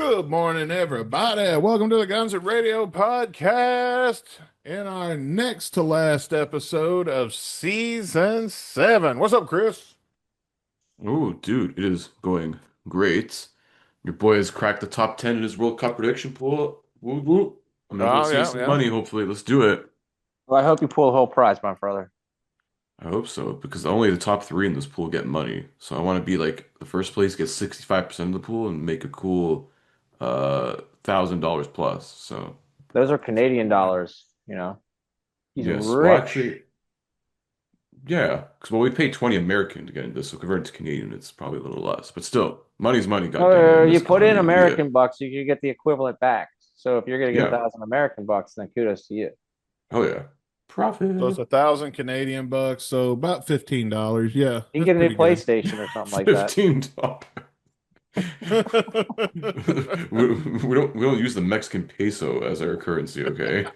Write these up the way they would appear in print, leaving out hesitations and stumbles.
Good morning, everybody. Welcome to the Guns and Radio podcast in our next to last episode of season 7. What's up, Chris? Oh, dude, it is going great. Your boy has cracked the top 10 in his World Cup prediction pool. Woo woo. I'm able to Oh, save yeah, some yeah. money, hopefully. Let's do it. Well, I hope you pull the whole prize, my brother. I hope so, because only the top three in this pool get money. So I want to be like the first place gets 65% of the pool and make a cool $1,000 plus. So Those are Canadian dollars, you know. He's yes. Well, rich. actually, yeah. Because we paid 20 American to get into this, so converted to Canadian, it's probably a little less. But still, money's money, goddammit, in You this put in economy. Yeah. American bucks, you can get the equivalent back. So if you're going to get Yeah. 1,000 American bucks, then kudos to you. Oh yeah. So it's Profit. 1,000 Canadian bucks, so about $15. Yeah, You can that's get a new pretty good. PlayStation or something like that. $15. We don't use the Mexican peso as our currency, okay?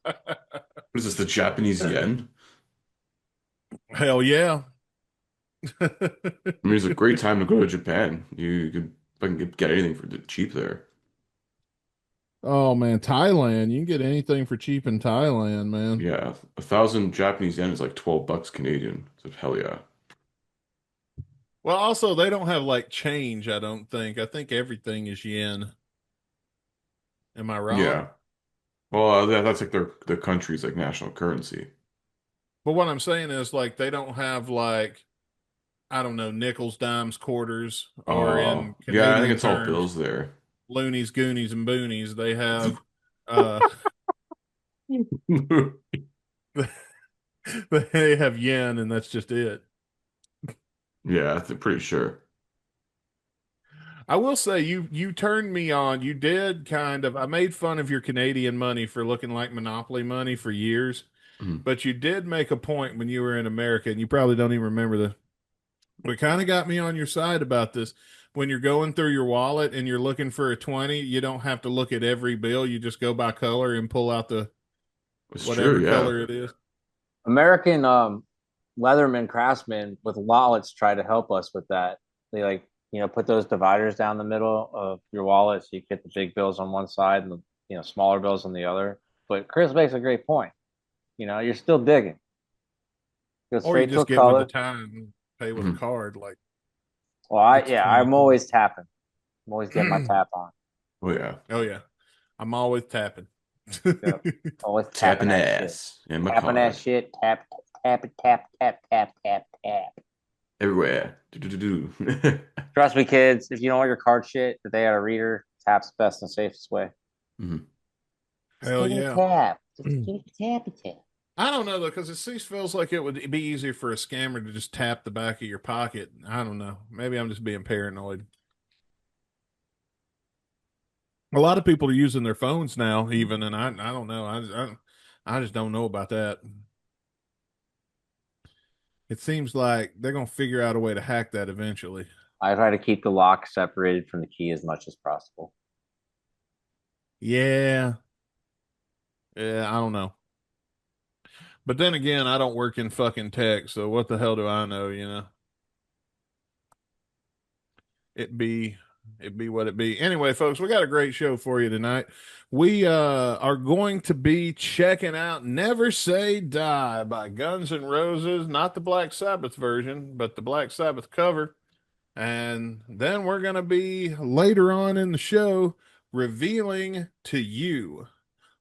What is this, the Japanese yen? Hell yeah. I mean, it's a great time to go to Japan. You could fucking get anything for cheap there. Oh man, Thailand. You can get anything for cheap in Thailand, man. Yeah, 1,000 Japanese yen is like $12 Canadian. So hell yeah. Well, also they don't have like change, I don't think. I think everything is yen. Am I wrong? Yeah. Well, that's like their country's like national currency. But what I'm saying is like they don't have like I don't know, nickels, dimes, quarters, or Oh, in yeah, I think Canadian it's all terms, bills there. loonies, goonies, and boonies. They have uh they have yen and that's just it. Yeah, I'm pretty sure. I will say you turned me on. You did kind of I made fun of your Canadian money for looking like Monopoly money for years, Mhm. but you did make a point when you were in America, and you probably don't even remember the what kind of got me on your side about this. When you're going through your wallet and you're looking for a 20, you don't have to look at every bill. You just go by color and pull out the It's true, whatever yeah. color it is. American Leatherman craftsmen with wallets try to help us with that. They put those dividers down the middle of your wallet so you get the big bills on one side and the smaller bills on the other. But Chris makes a great point. You're still digging. Go Or you straight to just a get with the color. time and pay with a Mhm. card like Well, it's I'm 2020. always tapping. I'm always getting my tap on. Oh yeah. Oh yeah. I'm always tapping. Yep. Always tapping Tapping that shit. ass and my Tapping that card shit. Tap, tap it, tap, tap, tap, tap, tap. everywhere. Do. Trust me, kids. If you don't want your card shit, if they got a reader, tap's the best and safest way. Mhm. Just Hell take a yeah. tap. Just take a tappy tap. I don't know though, because feels like it would be easier for a scammer to just tap the back of your pocket. I don't know. Maybe I'm just being paranoid. A lot of people are using their phones now, even, and I don't know. I just don't know about that. It seems like they're gonna figure out a way to hack that eventually. I try to keep the lock separated from the key as much as possible. Yeah, yeah. I don't know. But then again, I don't work in fucking tech, so what the hell do I know? It be it be what it be. Anyway, folks, we got a great show for you tonight. We are going to be checking out Never Say Die by Guns N' Roses, not the Black Sabbath version, but the Black Sabbath cover. And then we're going to be later on in the show revealing to you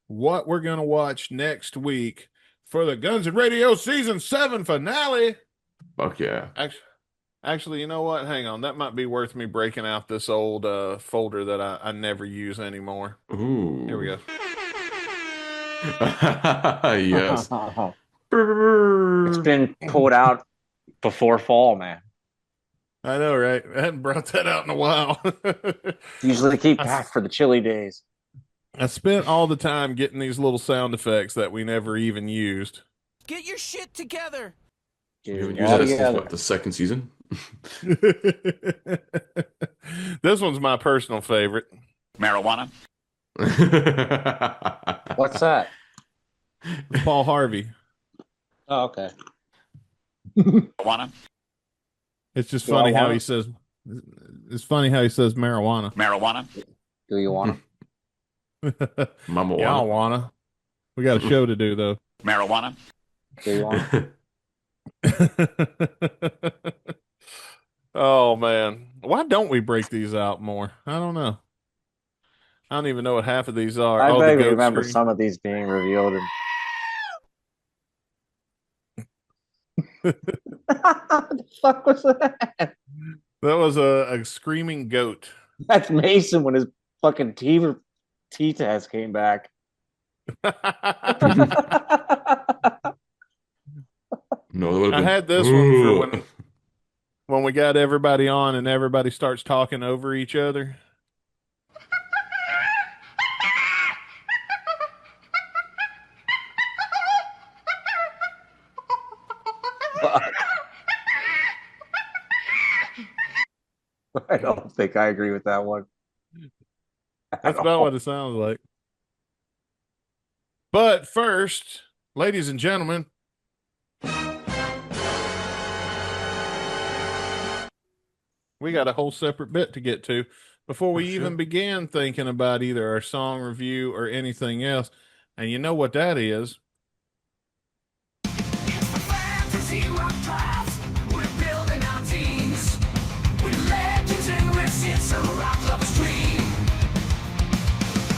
what we're going to watch next week for the Guns N' Radio season 7 finale. Fuck yeah. Actually, you know what? Hang on. That might be worth me breaking out this old folder that I never use anymore. Here we Ooh. go. Yes. It's been pulled out before fall, man. I know, right? I hadn't brought that out in a while. Usually keep I, back for the chilly days. I spent all the time getting these little sound effects that we never even used. Get your shit together. We Get haven't it used all that since together. what, the second season? This one's my personal favorite. Marijuana. What's that? It's Paul Harvey. Oh, okay. Marijuana. It's just Do I funny how wanna- he says. It's funny how he says marijuana. Marijuana. Do you want to? Mama Y'all wanna. wanna. We got a show to do though. Marijuana. Do you want to? Oh man. Why don't we break these out more? I don't know. I don't even know what half of these are. I Oh, the vaguely goat remember scream. some of these being revealed. What the fuck was that? That was a screaming goat. That's Mason when his fucking T test came back. No, that would I have had been. this one for when we got everybody on and everybody starts talking over each other. I don't think I agree with that one. That's about what it sounds like. But first, ladies and gentlemen, we got a whole separate bit to get to before we even begin thinking about either our song review or anything else. And you know what that is? Fantasy rock tribes, we're building our teams. With legends and risks, a rock lover's dream.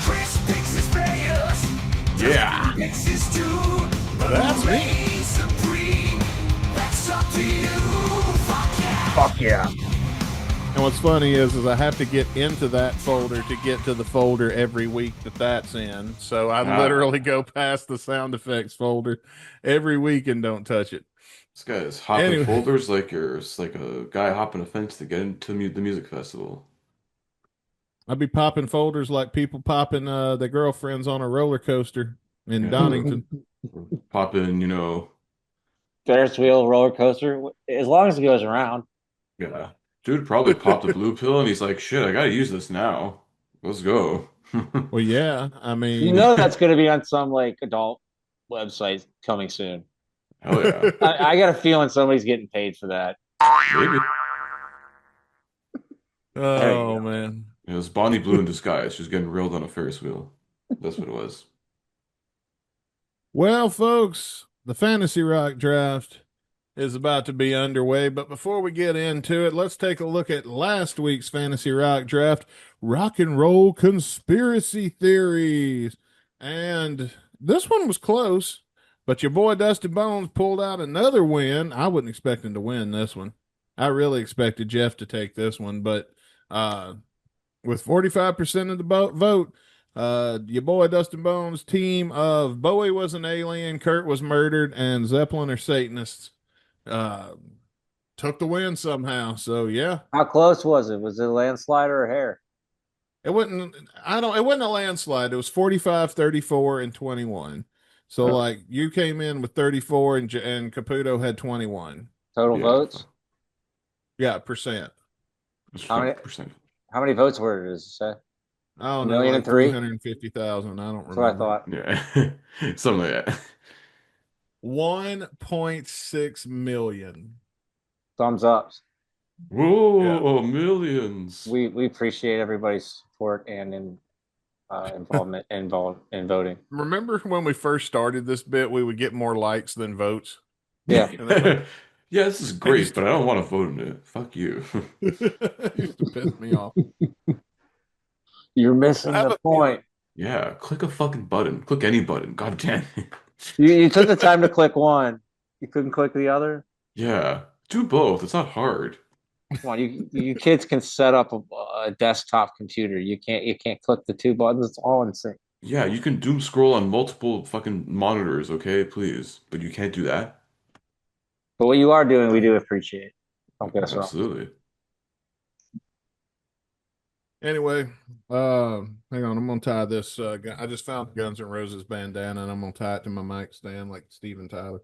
Chris picks his players. Yeah. Picks his tune. That's me. Reign supreme. That's up to you. Fuck yeah. Fuck yeah. And what's funny is I have to get into that folder to get to the folder every week that's in. So I literally go past the sound effects folder every week and don't touch it. This guy is hopping Anyway. folders like it's like a guy hopping a fence to get into the music festival. I'd be popping folders like people popping their girlfriends on a roller coaster in Yeah. Donington. Popping, Ferris wheel roller coaster, as long as it goes around. yeah. Dude probably popped a blue pill and he's like, shit, I gotta use this now. Let's go. Well, yeah, I mean, You know that's going to be on some like adult website coming soon. Hell yeah. I got a feeling somebody's getting paid for that. Maybe. Oh man. It was Bonnie Blue in disguise. She was getting railed on a Ferris wheel. That's what it was. Well, folks, the Fantasy Rock Draft is about to be underway. But before we get into it, let's take a look at last week's Fantasy Rock Draft, Rock and Roll Conspiracy Theories. And this one was close, but your boy Dustin Bonez pulled out another win. I wasn't expecting to win this one. I really expected Jeff to take this one, but with 45% of the vote, your boy Dustin Bonez' team of Bowie was an alien, Kurt was murdered, and Zeppelin are Satanists took the win somehow. So yeah. How close was it? Was it a landslide or a hair? It wasn't a landslide. It was 45, 34, and 21. So like you came in with 34 and Caputo had 21. Total votes? Yeah, percent. How many, percent. how many votes were it, does it say? I don't know, Million like and three? 350,000. I don't That's remember. what I thought. Yeah. Something like that. 1.6 million. Thumbs ups. Whoa, millions. We appreciate everybody's support and involvement in voting. Remember when we first started this bit, we would get more likes than votes? Yeah. Yeah, this is great, but I don't want to vote in it. Fuck you. It used to piss me off. You're missing the point. Yeah, click a fucking button. Click any button. God damn it. You took the time to click one. You couldn't click the other? Yeah, do both. It's not hard. Come on, you kids can set up a desktop computer. You can't click the two buttons. It's all insane. Yeah, you can doom scroll on multiple fucking monitors, okay, please. But you can't do that. But what you are doing, we do appreciate. Don't get us wrong. Absolutely. Anyway, hang on. I'm gonna tie this. I just found Guns N' Roses bandana, and I'm gonna tie it to my mic stand like Steven Tyler.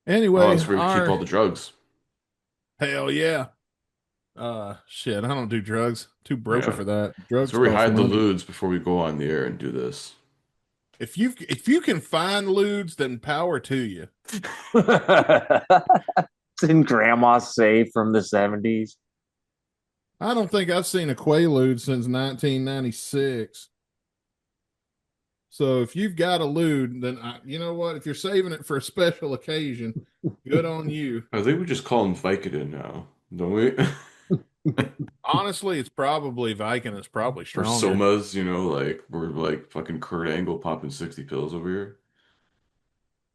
Anyway, Oh, that's where we keep all the drugs. Hell yeah. Shit, I don't do drugs. Too broke Yeah. for that. Drugs. That's where we cost hide the money. lewds before we go on the air and do this. If you can find lewds, then power to you. It's in grandma's safe from the 70s. I don't think I've seen a Quaalude since 1996. So if you've got a lewd, then you know what? If you're saving it for a special occasion, good on you. I think we just call him Vicodin now, don't we? Honestly, it's probably Viking is probably Or stronger. Somas, like we're like fucking Kurt Angle popping 60 pills over here.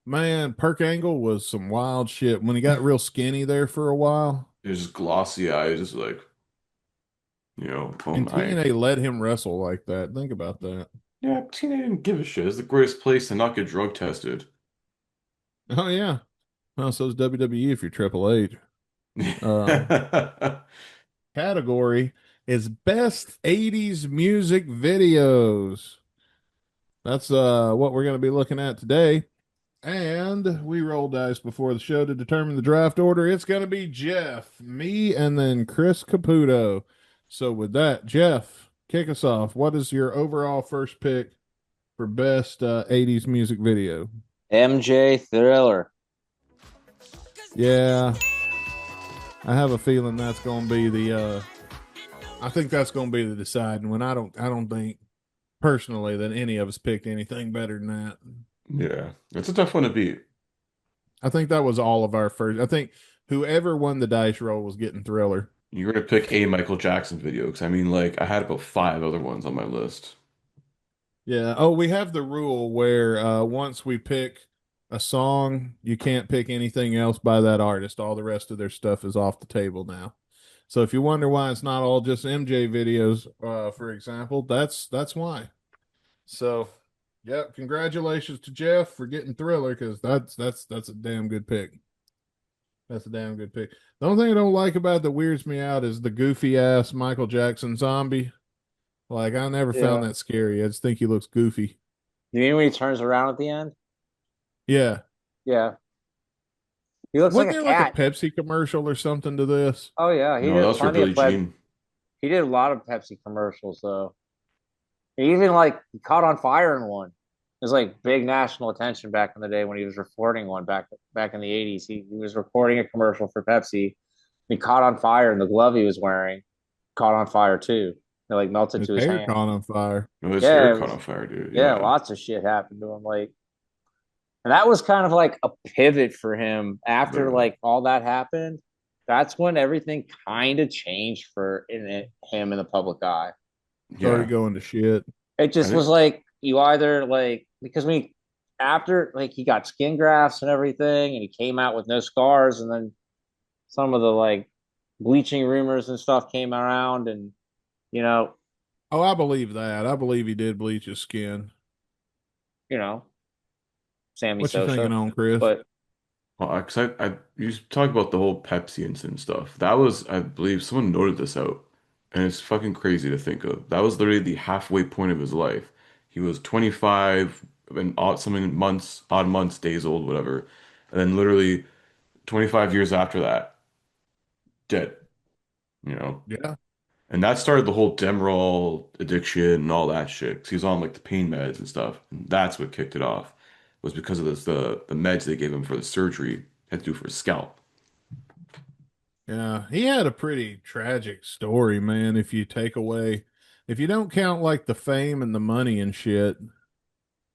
Man, Perk Angle was some wild shit when he got real skinny there for a while. There's just glossy eyes, just like, oh And my. TNA let him wrestle like that. Think about that. Yeah, TNA didn't give a shit. It's the greatest place to not get drug tested. Oh yeah. Well, so is WWE if you're Triple H. Um, Category is best 80s music videos. That's what we're going to be looking at today. And we roll dice before the show to determine the draft order. It's going to be Jeff, me, and then Chris Caputo. So with that, Jeff, kick us off. What is your overall first pick for best 80s music video? MJ Thriller. Yeah, I have a feeling that's going to be the I think that's going to be the deciding one. I don't think personally that any of us picked anything better than that. Yeah, it's a tough one to beat. I think that was all of our first. I think whoever won the dice roll was getting Thriller. You're gonna pick a Michael Jackson video because I mean, like, I had about five other ones on my list. Yeah. Oh, we have the rule where once we pick a song, you can't pick anything else by that artist. All the rest of their stuff is off the table now. So if you wonder why it's not all just MJ videos, for example, that's why. So, yep, congratulations to Jeff for getting Thriller because that's a damn good pick. That's a damn good pick. The only thing I don't like about it that weirds me out is the goofy ass Michael Jackson zombie. Like I never found Yeah. that scary. I just think he looks goofy. You mean when he turns around at the end? Yeah. Yeah. He looks like Wasn't a there like a cat. Pepsi commercial or something to this? Oh yeah, he No, that did was for plenty of Billie Jean. he did a lot of Pepsi commercials though. He even like caught on fire in one. It was like big national attention back in the day when he was recording one back in the 80s. He was recording a commercial for Pepsi. He caught on fire and the glove he was wearing caught on fire too. It like melted His to his hair hand. caught on fire. No, his Yeah, hair it caught was, on fire, dude. yeah, Yeah. lots of shit happened to him. Like, and that was kind of like a pivot for him after Literally. like all that happened. That's when everything kind of changed him in the public eye. Started Yeah. going to shit. It I just think was like you either like because we after like he got skin grafts and everything, and he came out with no scars, and then some of the like bleaching rumors and stuff came around, and you know, Oh, I believe that. I believe he did bleach his skin. you know, Sammy What you thinking Sosa, on, Chris? but well, because you talk about the whole Pepsi incident stuff. That was, I believe, someone noted this out, and it's fucking crazy to think of. That was literally the halfway point of his life. He was 25 and odd months, days old, whatever, and then literally 25 years after that, dead. You know, Yeah. and that started the whole Demerol addiction and all that shit. 'Cause he was on like the pain meds and stuff, and that's what kicked it off. Was because of this the meds they gave him for the surgery had to do for his scalp. Yeah. He had a pretty tragic story, man. If you don't count like the fame and the money and shit,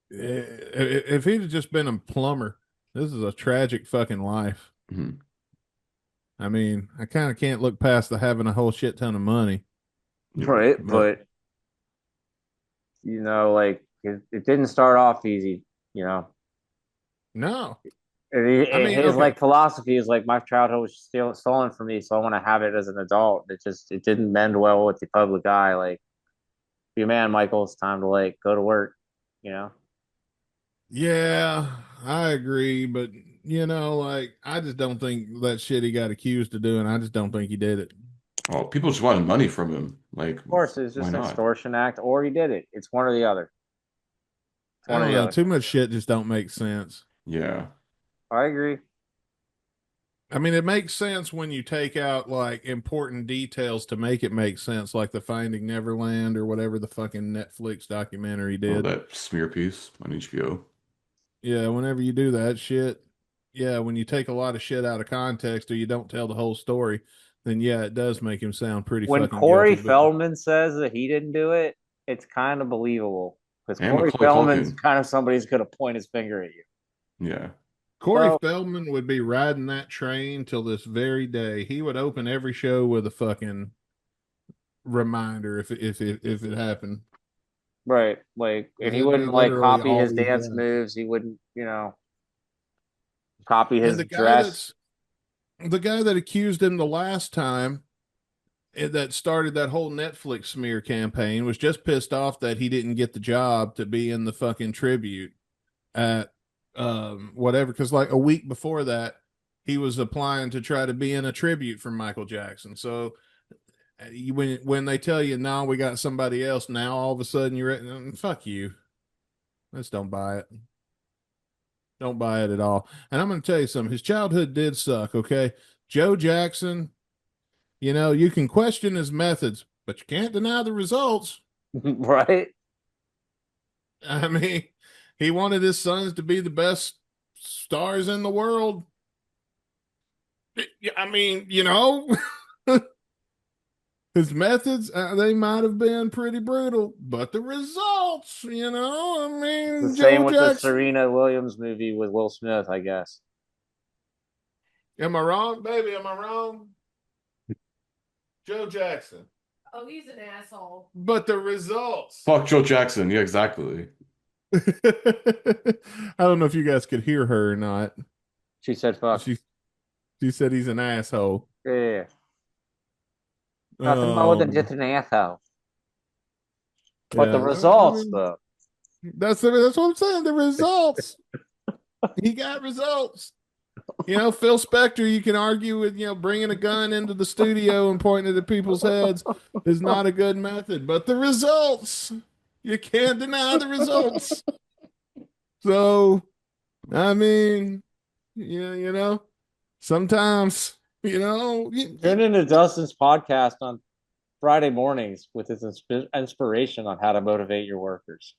if he'd have just been a plumber, this is a tragic fucking life. Mhm. I mean, I kind of can't look past the having a whole shit ton of money, Yeah. right, but but like it didn't start off easy. You know, no. I and mean, his okay. like philosophy is like my childhood was stolen from me, so I want to have it as an adult. It didn't mend well with the public eye. Like, be a man, Michael. It's time to like go to work. You know. Yeah, I agree, but like I just don't think that shit he got accused of doing. I just don't think he did it. Oh, people just wanted money from him. Like, Of course, it's why just an not? extortion act, or he did it. It's one or the other. It's I one or don't the know. other. Too much shit just don't make sense. Yeah. I agree. I mean, it makes sense when you take out like important details to make it make sense, like the Finding Neverland or whatever the fucking Netflix documentary Oh, did. that smear piece on HBO. Yeah, whenever you do that shit, yeah, when you take a lot of shit out of context or you don't tell the whole story, then yeah, it does make him sound pretty When fucking Corey guilty. But Feldman says that he didn't do it, it's kind of believable because And Corey Macaulay Feldman's Culkin. kind of somebody who's going to point his finger at you. Yeah. Corey So Feldman would be riding that train till this very day. He would open every show with a fucking reminder if it happened. right, like, and he It'd be wouldn't like literally copy all his he dance does. moves. He wouldn't, copy And his dress. the guy that accused him the last time that started that whole Netflix smear campaign was just pissed off that he didn't get the job to be in the fucking tribute at whatever, because like a week before that he was applying to try to be in a tribute from Michael Jackson. So when they tell you now we got somebody else, now all of a sudden you're fuck you. Let's don't buy it. Don't buy it at all. And I'm going to tell you something. His childhood did suck. Okay, Joe Jackson. You can question his methods, but you can't deny the results. Right. I mean, he wanted his sons to be the best stars in the world. I mean, his methods, they might have been pretty brutal, but the results, I The mean, same Joe with the Jackson. Serena Williams movie with Will Smith, I guess. Am I wrong, baby? Am I wrong? Joe Jackson. Oh, he's an asshole. But the results. Fuck Joe Jackson. Yeah, exactly. I don't know if you guys could hear her or not. She said, "Fuck." She said he's an asshole. Yeah. Nothing more than just an asshole. But the Yeah, results, though. that's what I'm saying. The results. He got results. Phil Spector, you can argue with, bringing a gun into the studio and pointing it at people's heads is not a good method, but the results, you can't deny the results. So, I mean, sometimes, Tune into Dustin's podcast on Friday mornings with his inspiration on how to motivate your workers.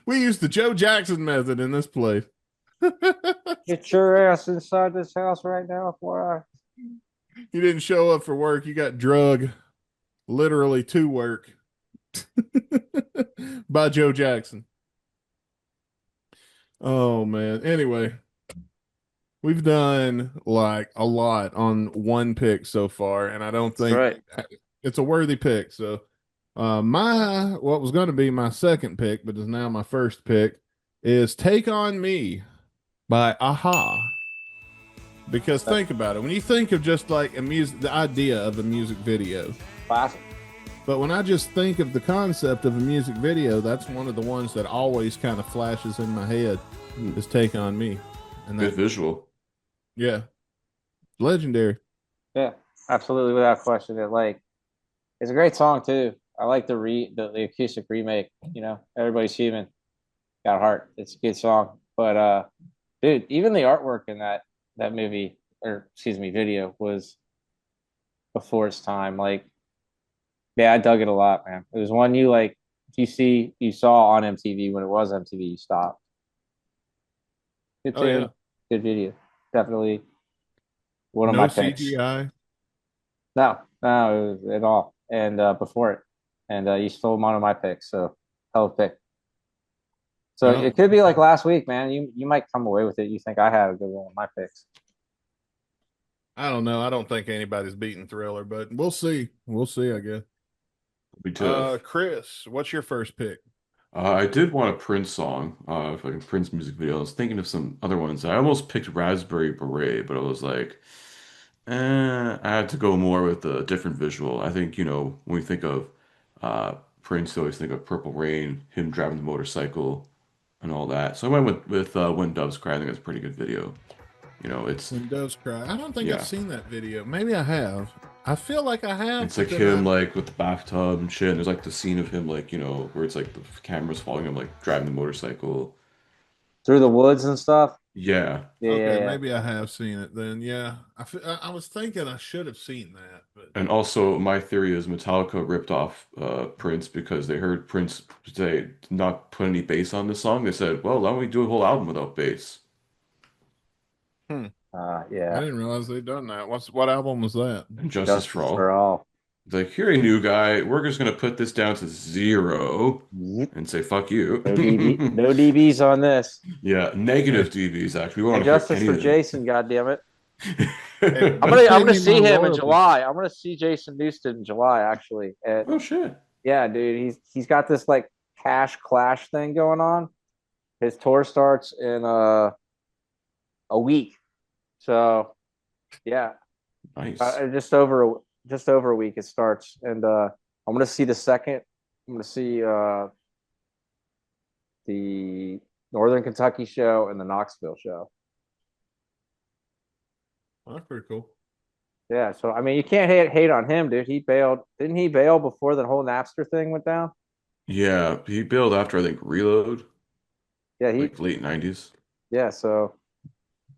we use the Joe Jackson method in this place. Get your ass inside this house right now before I. You didn't show up for work. You got drug literally to work by Joe Jackson. Oh, man. Anyway, we've done like a lot on one pick so far, and I don't think Right. it's a worthy pick. So, what was going to be my second pick, but is now my first pick, is Take On Me by Aha. Because think about it. When you think of just like the idea of a music video, Classic. but when I just think of the concept of a music video, that's one of the ones that always kind of flashes in my head is Take On Me. And Good visual. yeah, legendary. Yeah, absolutely, without question. It's a great song too. I like the acoustic remake. Everybody's human, got a heart. It's a good song. But dude, even the artwork in that movie, or excuse me, video, was before its time. Like, yeah, I dug it a lot, man. It was one you saw on MTV when it was MTV. You stopped. Good Oh, tune, yeah. good video. Definitely one of No my picks. CGI. No, it was at all. And before it, and you stole one of my picks. So hell of a pick. So Yeah. it could be like last week, man. You might come away with it. You think I had a good one with my picks. I don't know. I don't think anybody's beating Thriller, but we'll see. We'll see, I guess. Be tough. Chris, what's your first pick? I did want a Prince song, like a Prince music video. I was thinking of some other ones. I almost picked Raspberry Beret, but I was like, I had to go more with a different visual. I think, when we think of Prince, you always think of Purple Rain, him driving the motorcycle and all that. So I went with When Doves Cry. I think that's a pretty good video. It's When Doves Cry. I don't think Yeah. I've seen that video. Maybe I have. I feel like I have. it's like but then him like with the bathtub and shit. And there's like the scene of him like, where it's like the camera's following him like driving the motorcycle. Through the woods and stuff. Yeah. Yeah, Okay, yeah. maybe I have seen it then. Yeah. I was thinking I should have seen that, but And also, my theory is Metallica ripped off Prince because they heard Prince say not put any bass on this song. They said, "Well, why don't we do a whole album without bass?" Hmm. I Yeah, didn't realize they'd done that. What album was that? And Justice for Justice for All. All. It's like, you're a new guy. We're just gonna put this down to 0 Yep. and say fuck you. No DB, no DBs on this. Yeah, Hey, negative DVs actually. We And want to hear justice for anything. Jason, goddamn it. hey, I'm just pay gonna me my see him in royalties. July. I'm gonna see Jason Newsted in July, actually. And Oh shit. yeah, dude, he's got this like Cash Clash thing going on. His tour starts in a week. So yeah, Nice. just over a week it starts, and I'm gonna see the second. I'm gonna see the Northern Kentucky show and the Knoxville show. That's pretty cool. Yeah, so I mean, you can't hate on him, dude. He bailed. Didn't he bail before the whole Napster thing went down? Yeah, he bailed after I think Reload, Yeah, like late 90s. yeah. So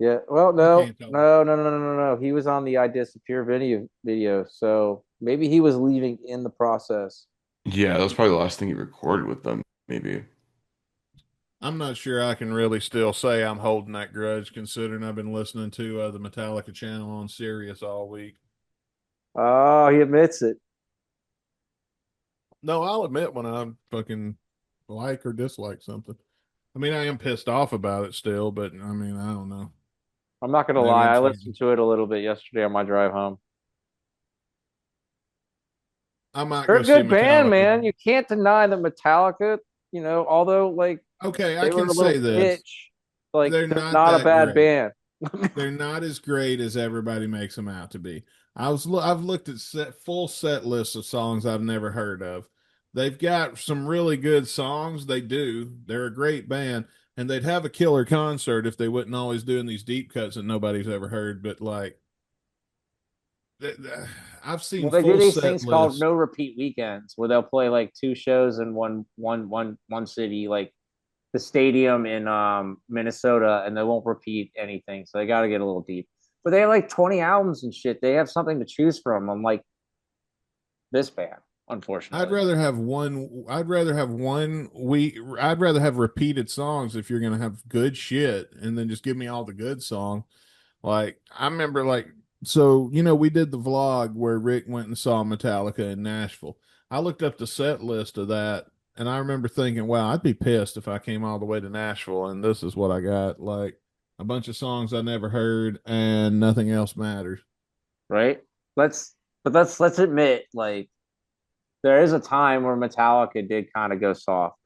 yeah. Well, I no, can't tell. no, no, no, no, no, no. He was on the I Disappear video. So maybe he was leaving in the process. Yeah, that was probably the last thing he recorded with them, maybe. I'm not sure I can really still say I'm holding that grudge, considering I've been listening to the Metallica channel on Sirius all week. Oh, he admits it. No, I'll admit when I fucking like or dislike something. I mean, I am pissed off about it still, but I mean, I don't know. I'm not gonna Maybe lie. I'm I starting. listened to it a little bit yesterday on my drive home. I might They're go a see good band, Metallica. man. You can't deny that Metallica. Although like Okay, I they were can a little say this. bitch, like They're they're not not a that bad great. band. They're not as great as everybody makes them out to be. I've looked at full set lists of songs I've never heard of. They've got some really good songs. They do. They're a great band, and they'd have a killer concert if they wouldn't always doing these deep cuts that nobody's ever heard. But like, th- th- I've seen Well, they do full these set things called lists. no repeat weekends, where they'll play like two shows in one city, like the stadium in Minnesota, and they won't repeat anything. So they got to get a little deep. But they have like 20 albums and shit. They have something to choose from. Unlike this band, I'd unfortunately. rather have one. I'd rather have one week. I'd rather have repeated songs if you're gonna have good shit, and then just give me all the good song. Like I remember, like so we did the vlog where Rick went and saw Metallica in Nashville. I looked up the set list of that, and I remember thinking, "Wow, I'd be pissed if I came all the way to Nashville and this is what I got." Like a bunch of songs I never heard, and nothing else matters. Right? Let's let's admit, like there is a time where Metallica did kind of go soft,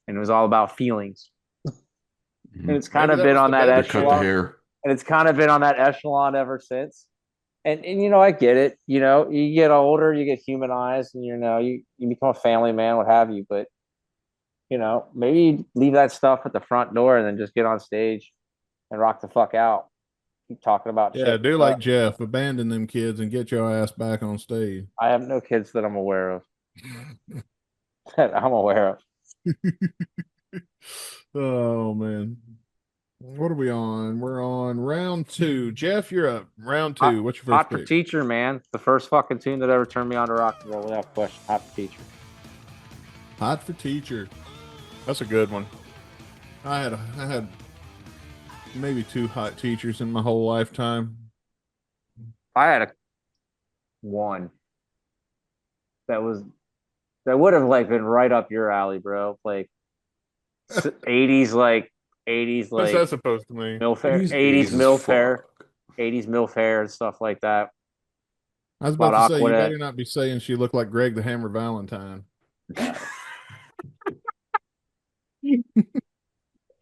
and it was all about feelings. And Mhm. it's kind Maybe of that been was on the that better They cut the shit. echelon, hair. and it's kind of been on that echelon ever since. And I get it. You get older, you get humanized, and you become a family man, what have you. But maybe leave that stuff at the front door and then just get on stage and rock the fuck out. Keep talking about Yeah, shit. do like Jeff, abandon them kids and get your ass back on stage. I have no kids that I'm aware of. That I'm aware of. Oh man. What are we on? We're on round two. Jeff, you're up. Round Hot, two. What's your first Hot for pick? Teacher, man. The first fucking tune that ever turned me on to rock and roll without question. Hot for Teacher. Hot for Teacher. That's a good one. I had maybe two hot teachers in my whole lifetime. I had a one that was that would have like been right up your alley, bro. Like 80s, like 80s, What's like that supposed to mean? milf hair, 80s 80s is milf hair, fuck. 80s milf hair and stuff like that. I was About about to say you Aquanet. better not be saying she looked like Greg the Hammer Valentine.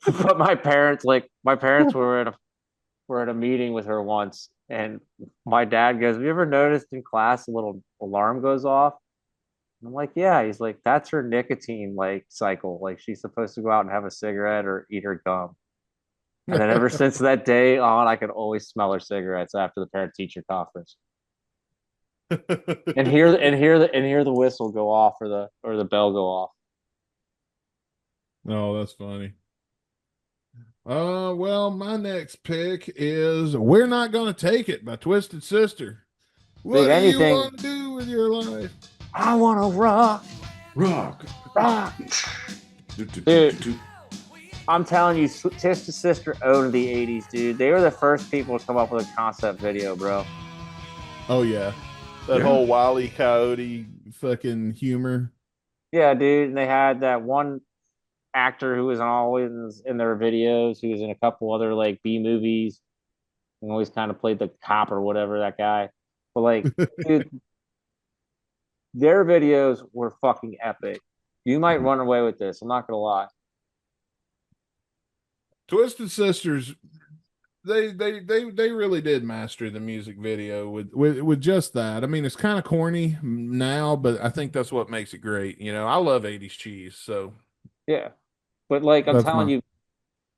But my parents were at a meeting with her once, and my dad goes, "Have you ever noticed in class a little alarm goes off?" And I'm like, "Yeah." He's like, "That's her nicotine like cycle. Like she's supposed to go out and have a cigarette or eat her gum." And then ever since that day on, I could always smell her cigarettes after the parent teacher conference, and hear the whistle go off or the bell go off. Oh, that's funny. Well, my next pick is We're Not Gonna Take It by Twisted Sister. What Big do you anything. want to do with your life? I want to rock, Rock. rock. Do, do, do, Dude. do, do. I'm telling you, Twisted Sister owned the '80s, dude. They were the first people to come up with a concept video, bro. Oh yeah, that Yeah. whole Wile E. Coyote fucking humor. Yeah, dude. And they had that one actor who was always in their videos, who was in a couple other like B movies, and always kind of played the cop or whatever that guy. But like, dude, their videos were fucking epic. You might run away with this. I'm not gonna lie. Twisted Sisters, they really did master the music video with just that. I mean, it's kind of corny now, but I think that's what makes it great. You know, I love 80's cheese, so Yeah, but like I'm that's telling my you,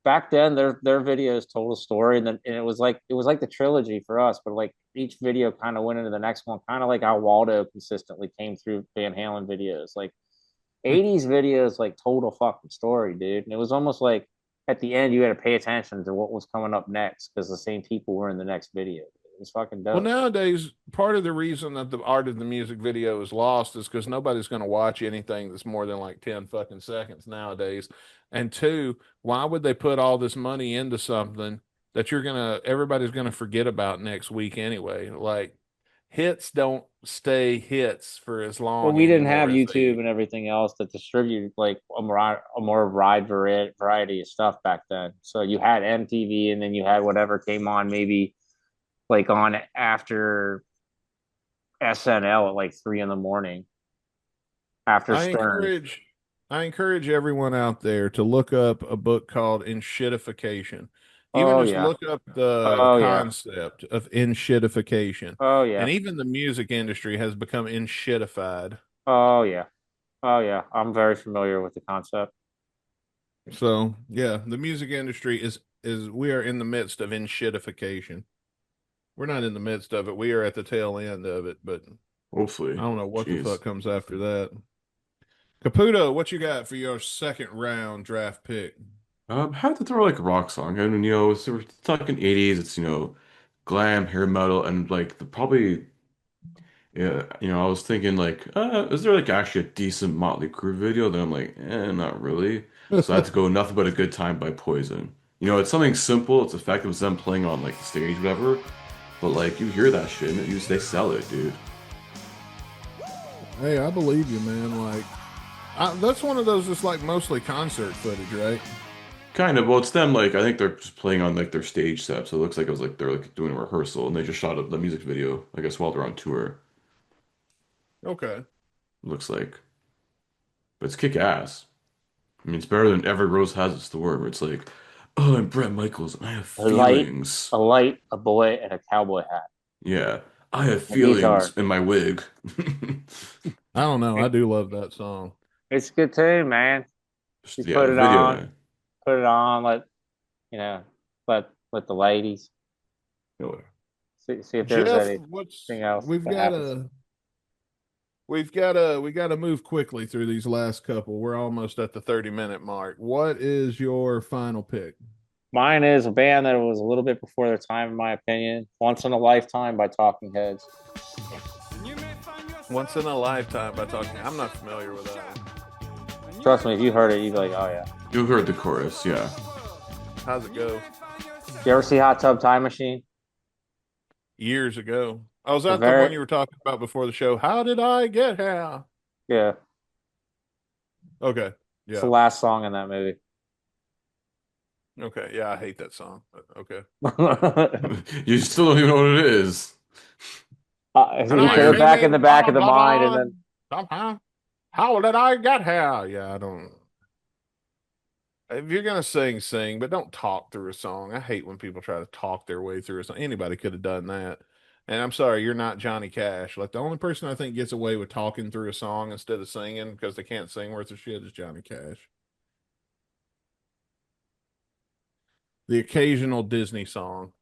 back then their videos told a story, and then and it was like the trilogy for us. But like each video kind of went into the next one, kind of like how Waldo consistently came through Van Halen videos. Like '80s videos, like told a fucking story, dude. And it was almost like at the end you had to pay attention to what was coming up next because the same people were in the next video. It was fucking well, dope. nowadays, part of the reason that the art of the music video is lost is because nobody's going to watch anything that's more than like 10 fucking seconds nowadays. And two, why would they put all this money into something that everybody's going to forget about next week anyway? Like, hits don't stay hits for as Well, long we didn't have anymore as they YouTube and everything else that distributed like a more wide variety of stuff back then. So you had MTV, and then you had whatever came on maybe like on after SNL at like 3 in the morning after I Stern. encourage I encourage everyone out there to look up a book called Enshittification. Even Oh just yeah. look up the Oh yeah. concept of enshittification. Oh And yeah. even the music industry has become enshittified. Oh yeah. Oh yeah. I'm very familiar with the concept. So yeah, the music industry is we are in the midst of enshittification. We're not in the midst of it. We are at the tail end of it, but I Hopefully. don't know what the Jeez. fuck comes after that. Caputo, what you got for your second round draft pick? Had to throw like a rock song. I mean, we're talking 80's. It's, glam, hair metal, and like the probably, yeah, I was thinking like, is there like actually a decent Motley Crue video? Then I'm like, not really. So I had to go Nothing But a Good Time by Poison. It's something simple. It's effective. It's them playing on like the stage, whatever. But like you hear that shit, and they sell it, dude. Hey, I believe you, man. Like, that's one of those that's like mostly concert footage, right? Kind of. Well, it's them. Like I think they're just playing on like their stage set, so it looks like it was like they're like doing a rehearsal, and they just shot up the music video. I guess while they're on tour. Okay. Looks like, but it's kick ass. I mean, it's better than Every Rose Has Its Thorn, where it's like, oh, I'm Brett Michaels, and I have A light, feelings. a boy, and a cowboy hat. Yeah, I have A guitar. feelings in my wig. I don't know. I do love that song. It's a good tune, man. You Yeah, put the it video, on, man. put it on, you know, let the ladies You see if there's Jeff, anything else we've that got happens. to we got to move quickly through these last couple. We're almost at the 30-minute mark. What is your final pick? Mine is a band that was a little bit before their time, in my opinion. Once in a Lifetime by Talking Heads. Once in a Lifetime by Talking. I'm not familiar with that. Trust me, if you heard it, you'd be like, oh yeah. heard the chorus, yeah. How's it go? You ever see Hot Tub Time Machine? Years ago. Oh, was The that the one very you were talking about before the show? How did I get here? yeah. Okay. It's the Yeah. last song in that movie. Okay. Yeah, I hate that song. But okay. You still don't even know what it is. You And I put it back in singing the back blah of the blah mind, and blah. then Somehow. How did I get here? Yeah, I don't. If you're gonna sing, sing, but don't talk through a song. I hate when people try to talk their way through a song. Anybody could have done that. And I'm sorry, you're not Johnny Cash. Like the only person I think gets away with talking through a song instead of singing because they can't sing worth of shit is Johnny Cash. The occasional Disney song,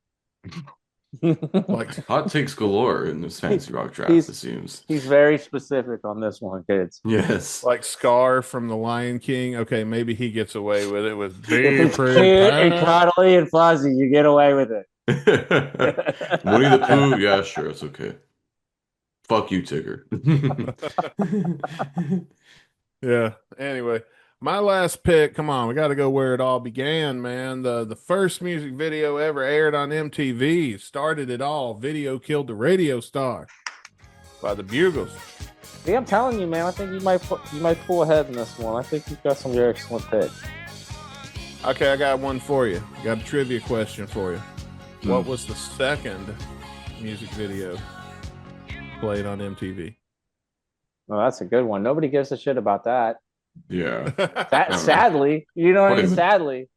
like Hot takes galore in this fancy rock draft, he's it seems. he's very specific on this one, kids. Yes. like Scar from The Lion King. Okay, maybe he gets away with it with If be it's cute and prepared. cuddly and fuzzy, you get away with it. Winnie the Pooh, yeah, sure, it's okay. Fuck you, Tigger. Yeah. Anyway, My last pick, come on, we got to go where it all began, man. The first music video ever aired on MTV started it all. Video Killed the Radio Star by the Bugles. See, I'm telling you, man. I think you might pull ahead in this one. I think you've got some very excellent picks. Okay, I got one for you. Got a trivia question for you. What Hmm. was the second music video played on MTV? Oh, that's a good one. Nobody gives a shit about that. Yeah. That know. sadly, you know what I mean? Wait. Sadly,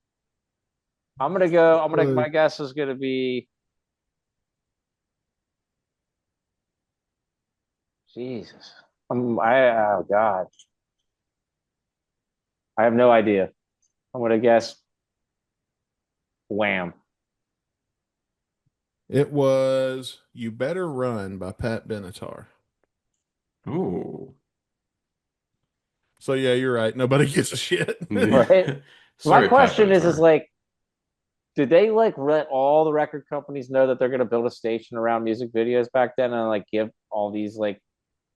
I'm gonna go. Right. My guess is gonna be. Jesus. Oh God. I have no idea. I'm gonna guess Wham. It was You Better Run by Pat Benatar. Oh. So yeah, you're right. Nobody gives a shit. Right? My Sorry, Pat question is Benatar. like, did they like let all the record companies know that they're gonna build a station around music videos back then and like give all these like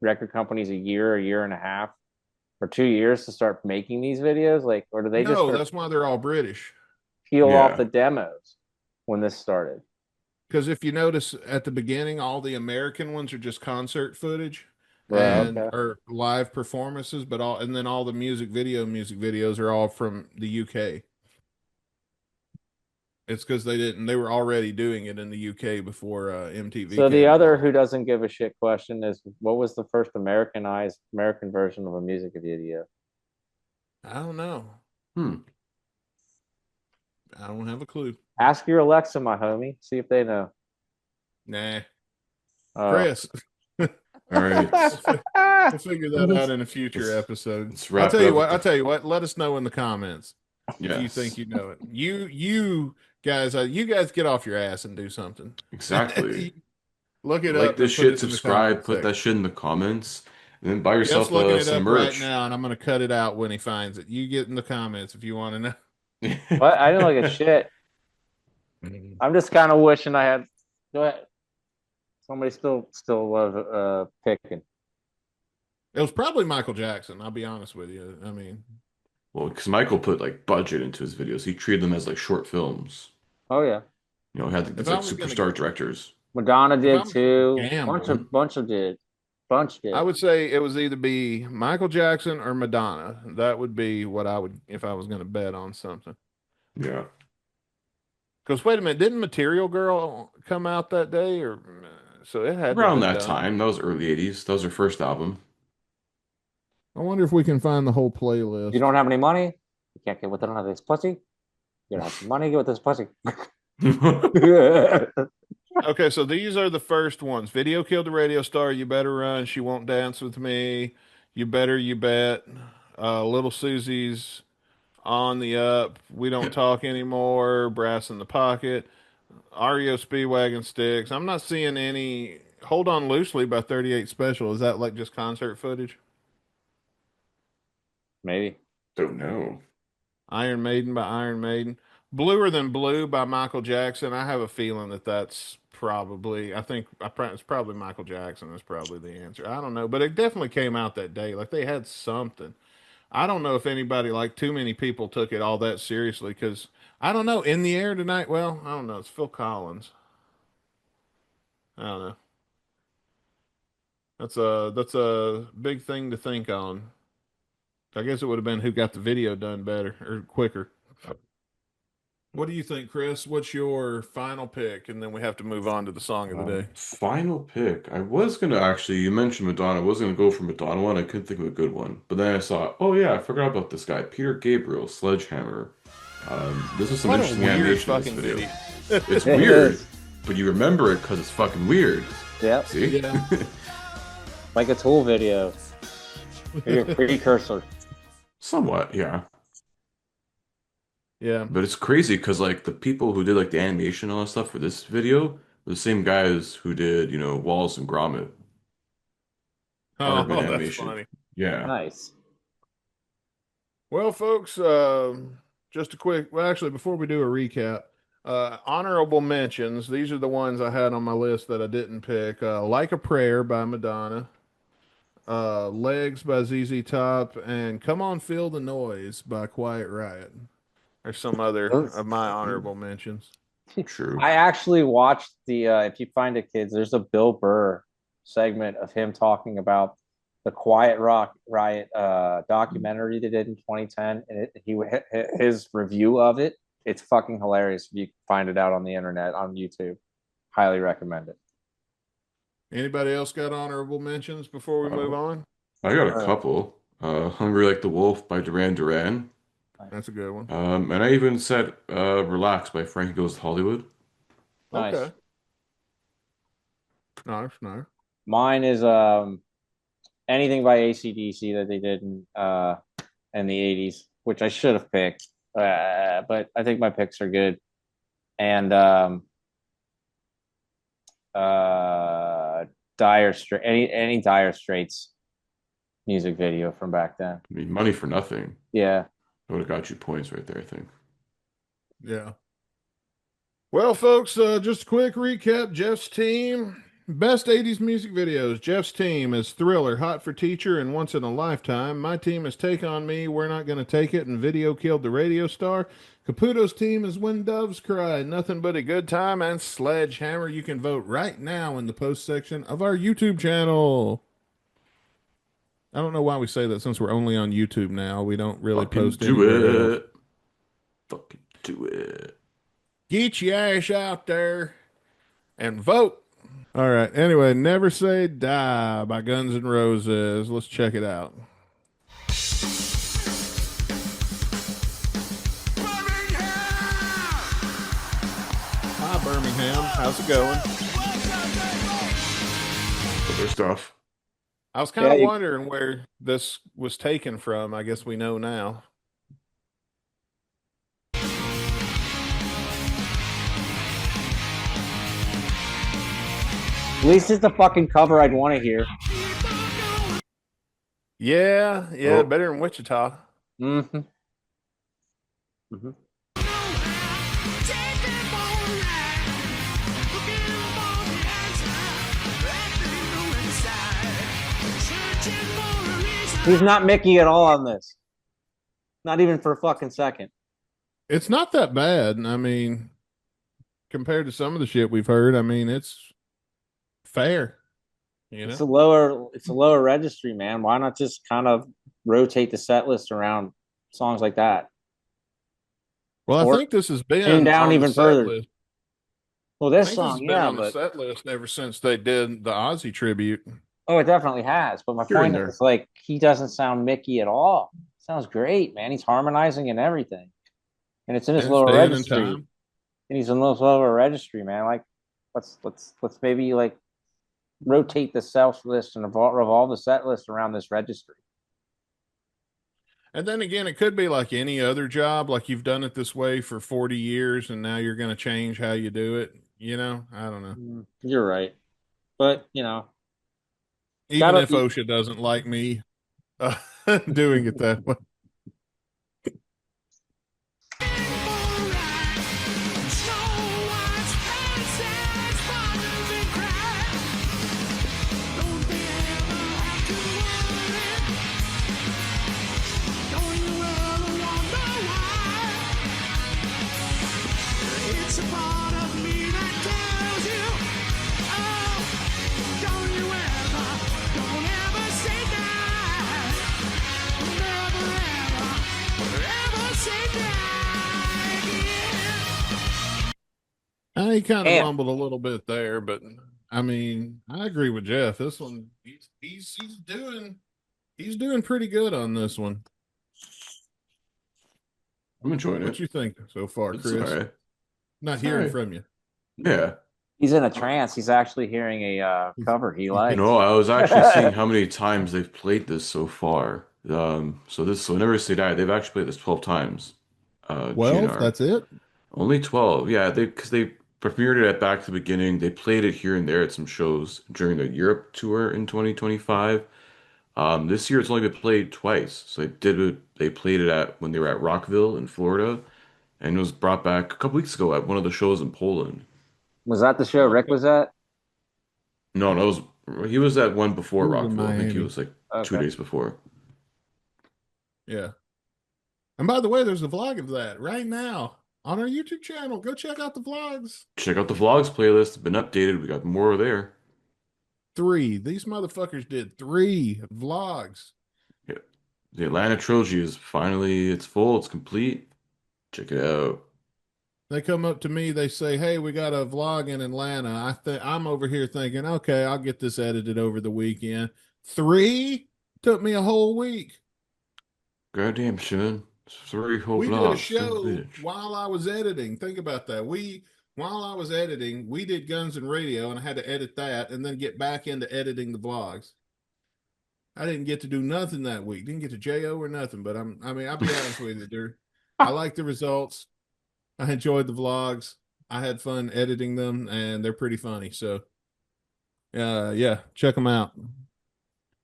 record companies a year and a half, or 2 years to start making these videos? Like, or do they just No, start that's why they're all British. peel off Yeah. the demos when this started? Because if you notice at the beginning, all the American ones are just concert footage Right. Mm. and Okay. or live performances, but all the music videos are all from the UK. It's because they were already doing it in the UK before MTV So the came other along. who doesn't give a shit question is, what was the first American version of a music video? I don't know. Hmm. I don't have a clue. Ask your Alexa, my homie. See if they know. Nah. Oh. Chris, All right. we'll figure that out in a future Let's, episode. let's wrap it up with I'll the tell you what, let us know in the comments if you think yes. you know it. You guys get off your ass and do something. Exactly. Look it Like up this and put shit, it in the subscribe, comments put that section. shit in the comments, and then buy Jeff's yourself looking it some up right merch. now, and I'm going to cut it out when he finds it. You get in the comments if you want to know. What? I didn't look at shit. I'm just kind of wishing I had. Go ahead. Somebody still was picking. It was probably Michael Jackson. I'll be honest with you. I mean, Well, because Michael put like budget into his videos. He treated them as like short films. Oh yeah, You know, he had if these I like was gonna, superstar directors. Madonna if did I was gonna too. gamble, Bunch I did. would say it was either be Michael Jackson or Madonna. That would be what I would if I was going to bet on something. Yeah. Because wait a minute, didn't Material Girl come out that day, or so it had to have Around been that done. time, that was early 80s. That was her first album. I wonder if we can find the whole You playlist. don't have any money, you can't get with this pussy. You don't have some money, get with this pussy. Okay, so these are the first ones. Video Killed the Radio Star, You Better Run, She Won't Dance with Me, You Better You Bet, Little Susie's On the Up, We Don't Talk Anymore, Brass in the Pocket, REO Speedwagon Sticks. I'm not seeing any Hold On Loosely by 38 Special. Is that like just concert footage? Maybe. Don't know. Iron Maiden by Iron Maiden. Bluer Than Blue by Michael Jackson. I have a feeling that that's probably, it's probably Michael Jackson. That's probably the answer. I don't know, but it definitely came out that day. Like they had something. I don't know if anybody, like too many people took it all that seriously because I don't know. In the Air Tonight, well, I don't know. It's Phil Collins. I don't know. That's a big thing to think on. I guess it would have been who got the video done better or quicker. What do you think, Chris? What's your final pick? And then we have to move on to the song of the day. Final pick. I was gonna actually, you mentioned Madonna. I was gonna go for Madonna one. I couldn't think of a good one. But then I saw, oh yeah, I forgot about this guy, Peter Gabriel, Sledgehammer. This is some What a interesting weird animation in this fucking video. video. It's It weird, is. but you remember it because it's fucking weird. Yep. See? Yeah. Like a Tool video. Maybe a precursor. Somewhat, yeah. Yeah. But it's crazy because like the people who did like the animation and all that stuff for this video were the same guys who did, you know, Wallace and Gromit, Arvin Oh, that's animation. funny. Yeah. Nice. Well, folks, just a quick, well, actually, before we do a recap, honorable mentions. These are the ones I had on my list that I didn't pick. Like a Prayer by Madonna. Legs by ZZ Top, and Come On Feel the Noise by Quiet Riot. There's some other Those- of my honorable mentions. True. I actually watched the if you find it, kids, there's a Bill Burr segment of him talking about the Quiet Rock Riot documentary they did in 2010, and his review of it. It's fucking hilarious if you find it out on the internet on YouTube. Highly recommend it. Anybody else got honorable mentions before we move Uh, on? I got a Uh, couple. Hungry Like the Wolf by Duran Duran. That's a good one. And I even said Relax by Frankie Goes to Hollywood. Nice. Okay. Nice, nice. Mine is anything by AC/DC that they did in the 80s, which I should have picked. But I think my picks are good. And Dire Straits, any Dire Straits music video from back then. I mean, Money for Nothing. Yeah. I would have got you points right there, I think. Yeah. Well, folks, just a quick recap. Jeff's team, best 80s music videos. Jeff's team is Thriller, Hot for Teacher, and Once in a Lifetime. My team is Take on Me, We're Not Gonna Take It, and Video Killed the Radio Star. Caputo's team is When Doves Cry, Nothing But a Good Time, and Sledgehammer. You can vote right now in the post section of our YouTube channel. I don't know why we say that since we're only on YouTube now. We don't really Fucking post do anywhere else. it. Fucking do it. Get your ass out there and vote. All right. Anyway, Never Say Die by Guns N' Roses. Let's check it out. Hi, Birmingham. How's it going? Other stuff. I was kind of Yeah, wondering where this was taken from. I guess we know now. At least it's the fucking cover I'd want to hear. Yeah, Oh. better than Wichita. Mm-hmm. Mm-hmm. He's not Mickey at all on this. Not even for a fucking second. It's not that bad. I mean, compared to some of the shit we've heard, I mean, it's fair. You It's know? a lower registry, man. Why not just kind of rotate the set list around songs like that? Well, I Or think this has been tune down on the even set further. list. Well, I this think this has song, been yeah, on the but set list ever since they did the Ozzy tribute. oh, it definitely has. But my Here and point there. is, like, he doesn't sound Mickey at all. Sounds great, man. He's harmonizing and everything, and it's in his And it's lower staying in registry. time. And he's in this lower registry, man. Like, let's maybe like rotate the sales list and revolve the set list around this registry. And then again, it could be like any other job, like you've done it this way for 40 years and now you're going to change how you do it. You know, I don't know. You're right, but you know, Even if OSHA doesn't like me uh, doing it that way. It's a part of me that tells you, oh, don't ever say die. Never ever say die again. He kind of Damn. rumbled a little bit there, but I mean, I agree with Jeff. This one, he's doing pretty good on this one. I'm enjoying What it. you think so far, It's Chris? all right. Not It's hearing all right. from you. Yeah. He's in a trance. He's actually hearing a cover he likes. No, I was actually seeing how many times they've played this so far. So Never Say Die, they've actually played this 12 times. 12, GNR. that's it? Only 12. Yeah, because they premiered it at Back to the Beginning. They played it here and there at some shows during the Europe tour in 2025. This year it's only been played twice. So they played it at when they were at Rockville in Florida, and it was brought back a couple weeks ago at one of the shows in Poland. Was that the show Rick was at? No, He was at one before He was in Rockville. I think he Miami. was like 2 days Okay. before. Yeah. And by the way, there's a vlog of that right now on our YouTube channel. Go check out the vlogs. Check out the vlogs playlist. It's been updated. We got more there. 3. These motherfuckers did 3 vlogs. Yeah. The Atlanta trilogy is finally, it's full, it's complete. Check it out. They come up to me, they say, "Hey, we got a vlog in Atlanta." I'm over here thinking, "Okay, I'll get this edited over the weekend." 3 took me a whole week. Goddamn, Sean. 3 whole We did a vlogs. Son of a show bitch. while I was editing. Think about that. While I was editing, we did Guns and Radio, and I had to edit that and then get back into editing the vlogs. I didn't get to do nothing that week. Didn't get to JO or nothing. But I mean, I'll be honest with you, dude. I like the results. I enjoyed the vlogs. I had fun editing them, and they're pretty funny. So, yeah, check them out.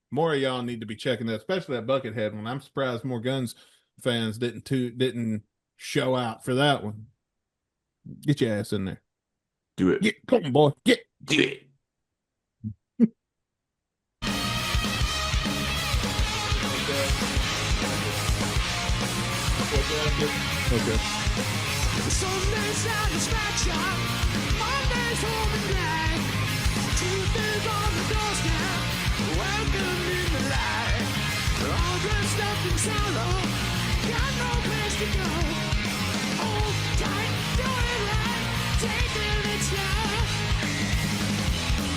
More of y'all need to be checking that, especially that Buckethead one. I'm surprised more Guns fans didn't show out for that one. Get your ass in there. Do it. Come on, boy. Get. Do it. Okay. Sunday satisfaction, Monday's home and day. Tuesday's on the doorstep, welcome in the light. All dressed up in sorrow, got no place to go. Hold tight, do it right, taking it slow.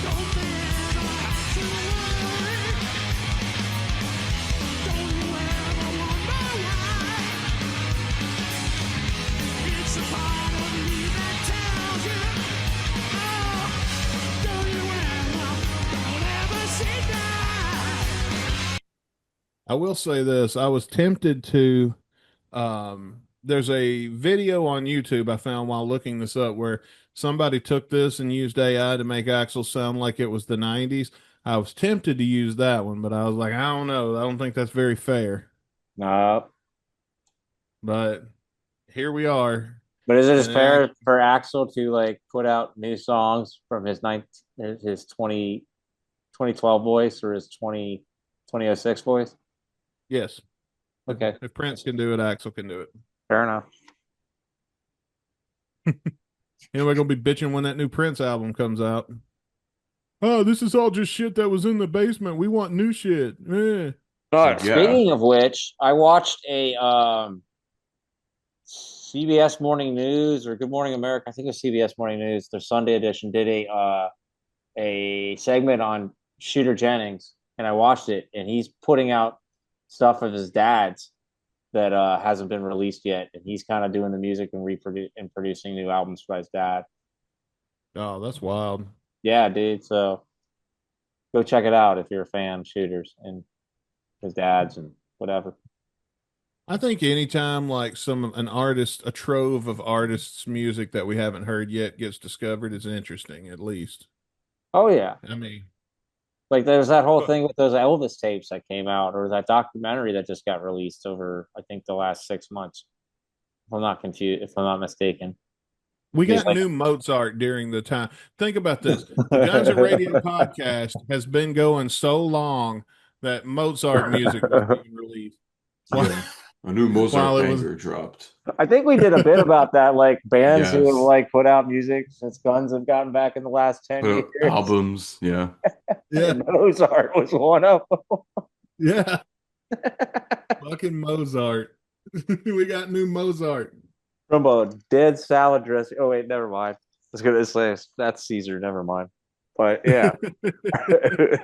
Don't ever have to worry. Don't you ever wonder why. It's a part of me that tells you, oh, don't you ever say die. I will say this. I was tempted to there's a video on YouTube I found while looking this up where somebody took this and used AI to make Axel sound like it was the 90s. I was tempted to use that one, but I was like, I don't know. I don't think that's very fair. No. But here we are. But is it as And fair for Axel to like put out new songs from his 2012 voice or his 2006 voice? yes. Okay, If Prince can do it, Axel can do it. fair enough. Anyway, gonna be bitching when that new Prince album comes out. Oh, this is all just shit that was in the basement. We want new shit. Eh. But Yeah. speaking of which, I watched a CBS Morning News or Good Morning America. I think it was CBS Morning News. Their Sunday edition did a segment on Shooter Jennings, and I watched it. And he's putting out stuff of his dad's that hasn't been released yet, and he's kind of doing the music and producing new albums by his dad. Oh, that's wild. Yeah, dude. So go check it out if you're a fan of Shooters and his dad's and whatever. I think anytime like an artist, a trove of artists' music that we haven't heard yet gets discovered is interesting, at least. Oh yeah, I mean, like there's that whole thing with those Elvis tapes that came out, or that documentary that just got released over, I think, the last 6 months. If I'm not confused, if I'm not mistaken. we He's got like- new Mozart during the time. Think about this. The Guns N' Radio podcast has been going so long that Mozart music was being released. Yeah. A new Mozart While it was- banger dropped. I think we did a bit about that, like bands who have Yes. like put out music since Guns have gotten back in the last 10 Put out years. albums. Yeah. Yeah, And Mozart was one of them. yeah. Fucking Mozart. We got new Mozart. From a dead salad dressing. Oh wait, never mind. I was gonna say that's Caesar. Never mind. But yeah,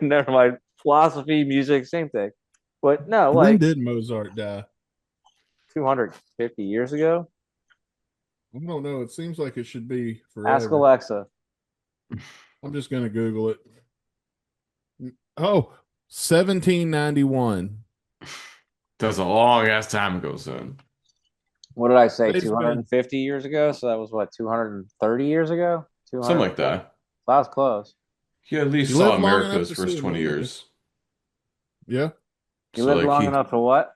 never mind. Philosophy, music, same thing. But no, When like did Mozart die? 250 years ago. I don't know. It seems like it should be Ask forever. Alexa. I'm just gonna Google it. Oh, 1791. That was a long ass time ago, son. What did I say? It's been- 250 years ago. So that was what, 230 years ago? Something like that. That was close. He at least You saw lived long enough America's to first see 20 it, years. Yeah. You So, lived like, long he- enough to what?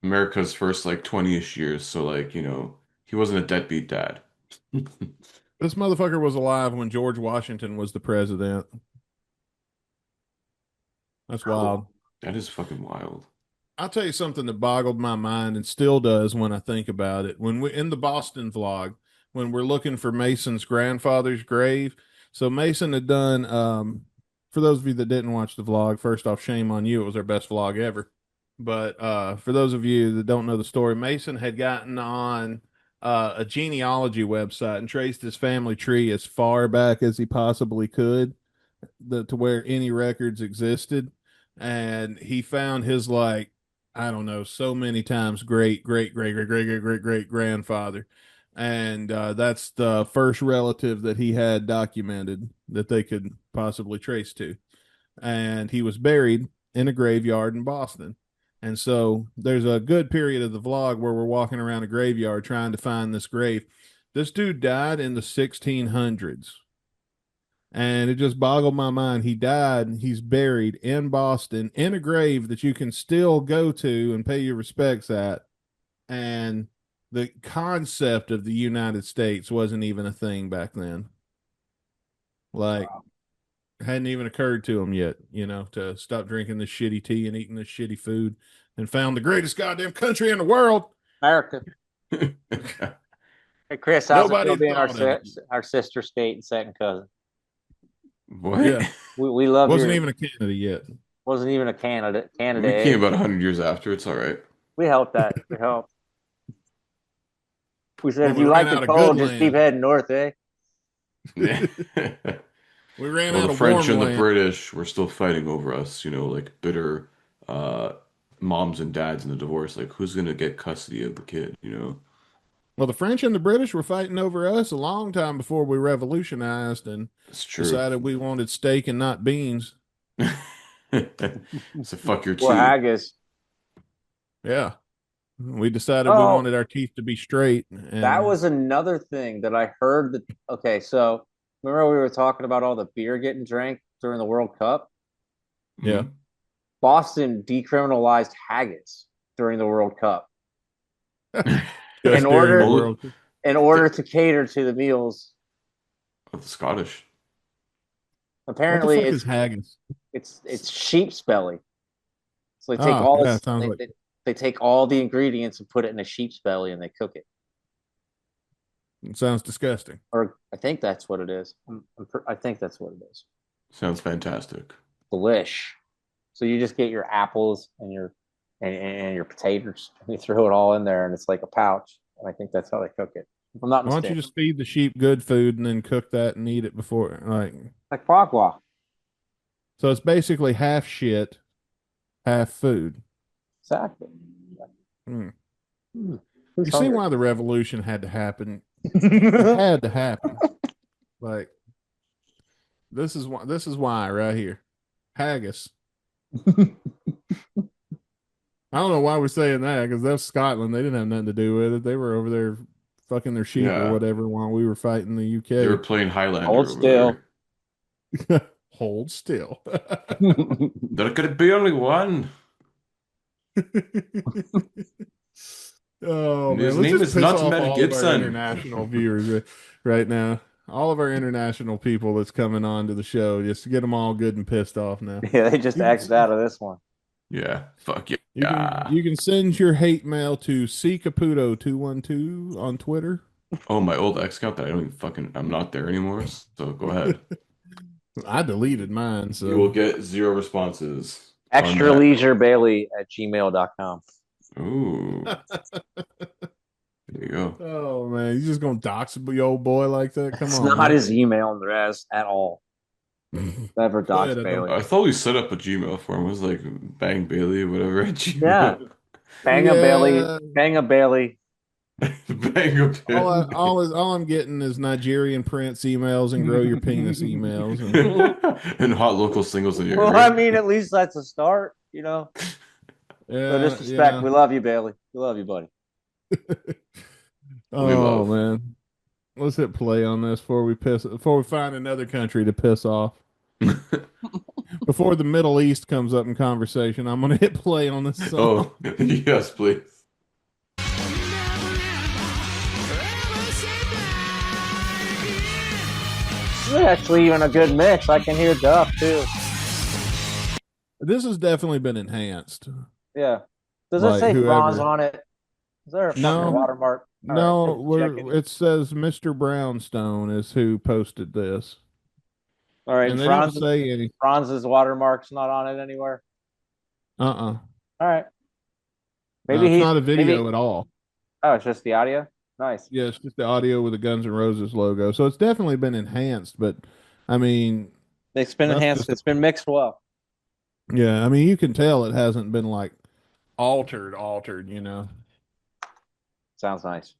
America's first like 20-ish years. So like, he wasn't a deadbeat dad. This motherfucker was alive when George Washington was the president. That's wild. That is fucking wild. I'll tell you something that boggled my mind and still does when I think about it. When we in the Boston vlog, when we're looking for Mason's grandfather's grave. So Mason had done for those of you that didn't watch the vlog, first off, shame on you. It was our best vlog ever. But for those of you that don't know the story, Mason had gotten on a genealogy website and traced his family tree as far back as he possibly could, to where any records existed. And he found his, like, I don't know, so many times great, great, great, great, great, great, great, great grandfather. And that's the first relative that he had documented that they could possibly trace to. And he was buried in a graveyard in Boston. And so there's a good period of the vlog where we're walking around a graveyard trying to find this grave. This dude died in the 1600s. And it just boggled my mind. He died. He's buried in Boston in a grave that you can still go to and pay your respects at. And the concept of the United States wasn't even a thing back then. Like, hadn't even occurred to him yet, to stop drinking this shitty tea and eating this shitty food, and found the greatest goddamn country in the world, America. Hey, Chris, how's Nobody it feel being thought our sister state and second cousin? What? Yeah. We love Wasn't your, even a Canada yet. wasn't even a candidate. We came about 100 years after. It's all right. We helped that. We helped. We said, Well, if we you ran like out the of cold, good just land. keep heading north, eh? We ran Well, out the of French warm and the land. British were still fighting over us, like bitter moms and dads in the divorce. Like, who's going to get custody of the kid, Well, the French and the British were fighting over us a long time before we revolutionized and It's true. decided we wanted steak and not beans. So fuck your Or tea. haggis. Yeah. We decided we Oh. wanted our teeth to be straight. And That was another thing that I heard that. Okay, so remember we were talking about all the beer getting drank during the World Cup? Yeah. Mhm. Boston decriminalized haggis during the World Cup just in during order- the World Cup. in order to cater to the meals. Of the Scottish. What the Apparently, fuck is haggis? it's sheep's belly. So they take Oh, all yeah, this, it sounds they, like- they take all the ingredients and put it in a sheep's belly and they cook it. It sounds disgusting. Or I think that's what it is. I think that's what it is. Sounds fantastic. Delish. So you just get your apples and your potatoes and you throw it all in there and it's like a pouch. And I think that's how they cook it. If I'm not Why don't mistaken. you just feed the sheep good food and then cook that and eat it before, Like frogwa. so it's basically half shit, half food. Exactly. Hmm. Who's You see hungry? why the revolution had to happen? It had to happen. Like, this is why right here. Haggis. I don't know why we're saying that, because that's Scotland. They didn't have nothing to do with it. They were over there fucking their sheep Yeah. or whatever while we were fighting the UK. They were playing Highlander. Hold over still. there. Hold still. There could be only one. Oh, His man. Let's name just is piss not off Mel all of our Gibson. international viewers right now. All of our international people that's coming on to the show, just to get them all good and pissed off now. Yeah, they just X'd out of this one. Yeah. Fuck yeah. You can send your hate mail to Caputo212 on Twitter. Oh, my old X account that I don't even I'm not there anymore. So go ahead. I deleted mine, so You will get 0 responses. on Extra that. leisure Bailey at gmail.com. Ooh. There you go. Oh man, you just gonna dox your old boy like that? Come It's on, not man. his email address at all. Never dox Good, I Bailey. I thought we set up a Gmail for him. It was like Bang Bailey or whatever at Gmail. Yeah. Bang a Bailey. Bang a Bailey. Bang a Bailey. All I'm getting is Nigerian Prince emails and grow your penis emails. And, And hot local singles in your Well, area. I mean, at least that's a start, No disrespect. yeah. We love you, Bailey. We love you, buddy. Oh man, let's hit play on this before we find another country to piss off. Before the Middle East comes up in conversation, I'm gonna hit play on this song. Oh, yes, please. This is actually even a good mix. I can hear Duff, too. This has definitely been enhanced. Yeah. Does it Like say Franz whoever. on it? Is there a fucking No, watermark? All right, no, check it. it says Mr. Brownstone is who posted this. All right, And they don't say any. Franz's watermark's not on it anywhere. Uh-uh. All right. No, Maybe it's he's not a maybe video at all. oh, it's just the audio. Nice. Yeah, it's just the audio with the Guns N' Roses logo. So it's definitely been enhanced, but I mean, It's been that's enhanced. just It's been mixed well. yeah, I mean, you can tell it hasn't been like altered, you know. Sounds nice.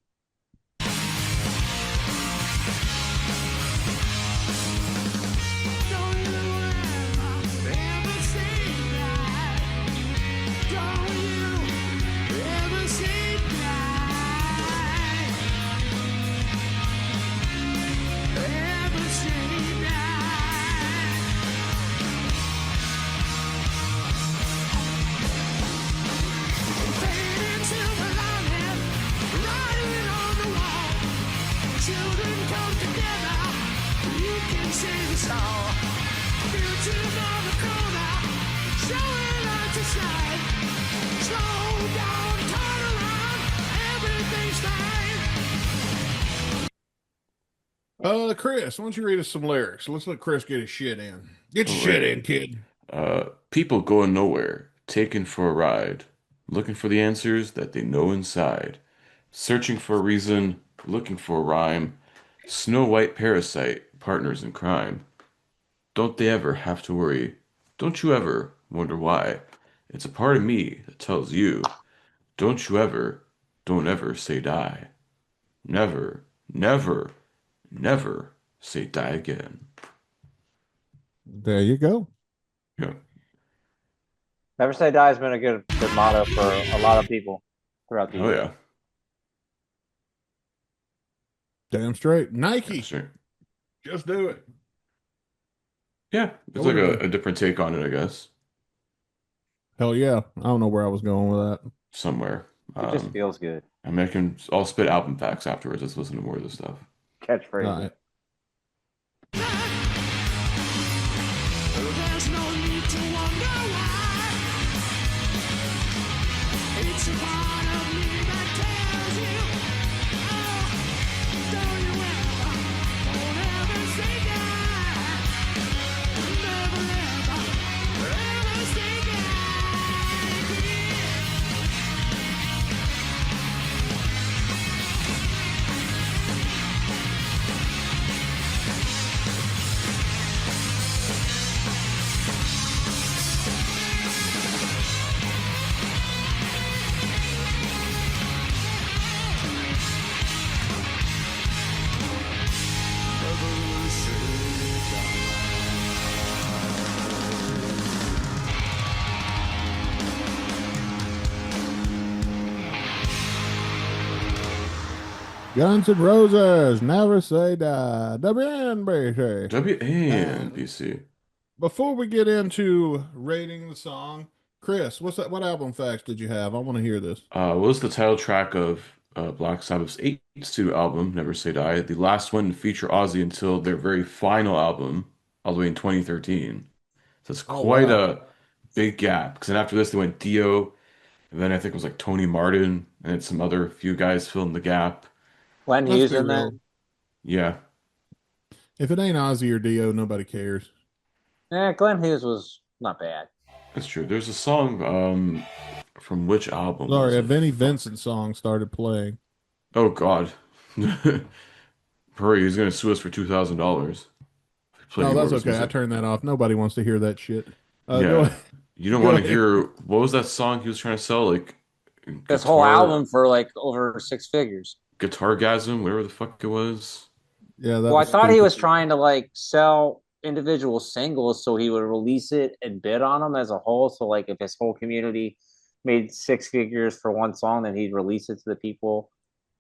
Don't you ever say that? Don't you ever say that? Ever say that? Fading silver lining, writing on the wall. Children come together, you can sing a song. Futures on the corner, showing out to sight. Slow down, turn around, everything's fine. Chris, why don't you read us some lyrics? Let's let Chris get his shit in. Get your All shit right. in, kid. People going nowhere, taken for a ride, looking for the answers that they know inside, searching for a reason, looking for a rhyme. Snow White parasite, partners in crime. Don't they ever have to worry? Don't you ever wonder why? It's a part of me that tells you, don't you ever, don't ever say die. Never, never, never say die again. There you go. Yeah. Never say die has been a good motto for a lot of people throughout the Oh years. yeah. Damn straight. Nike, That's right. just do it. Yeah, it's like Totally. a different take on it, I guess. Hell yeah. I don't know where I was going with that. Somewhere. It just feels good. I mean, I'll spit album facts afterwards. Let's listen to more of this stuff. All Catchphrase. right. There's no need to wonder why. It's a part of me that tells you, oh, don't you ever, don't ever say that. Never ever say that. Guns N' Roses, never say die. WNBC. WNBC. Before we get into rating the song, Chris, what's that? What album facts did you have? I want to hear this. What was the title track of Black Sabbath's eighth studio album, Never Say Die? The last one to feature Ozzy until their very final album, all the way in 2013. So it's Oh quite wow, a big gap. Because then after this, they went Dio, and then I think it was like Tony Martin, and then some other few guys filled in the gap. Glenn let's Hughes be in that. real. Yeah, If it ain't Ozzy or Dio, nobody cares. Yeah, Glenn Hughes was not bad. that's true. There's a song from which album was Sorry, a it? Vinnie Fuck. Vincent song started playing. Oh God. Hurry, he's gonna sue us for $2,000. Play No, any more that's of his okay. I music. turned that off. Nobody wants to hear that shit. Go Yeah. ahead. You don't Go want to ahead. hear what was that song he was trying to sell? Like This whole guitar album for like over 6 figures. Guitargasm, whatever the fuck it was. Yeah, that Well, I was thought he stupid. was trying to like sell individual singles so he would release it and bid on them as a whole. So like if his whole community made 6 figures for one song, then he'd release it to the people,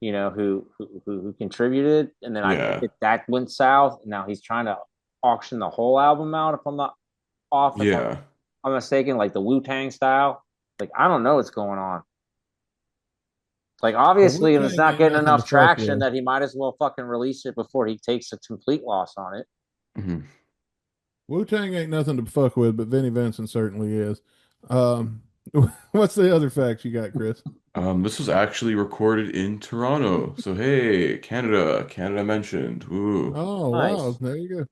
who contributed. And then I think Yeah. that went south. And now he's trying to auction the whole album out if I'm not off, if Yeah. I'm mistaken, like the Wu-Tang style. Like I don't know what's going on. Like The obviously, if it's Wu-Tang not ain't getting nothing to enough fuck traction, with. that he might as well fucking release it before he takes a complete loss on it. Mhm. Wu-Tang ain't nothing to fuck with, but Vinnie Vincent certainly is. Um, what's the other facts you got, Chris? This was actually recorded in Toronto. So hey, Canada, Canada mentioned. Ooh, Oh, wow. Nice. There you go.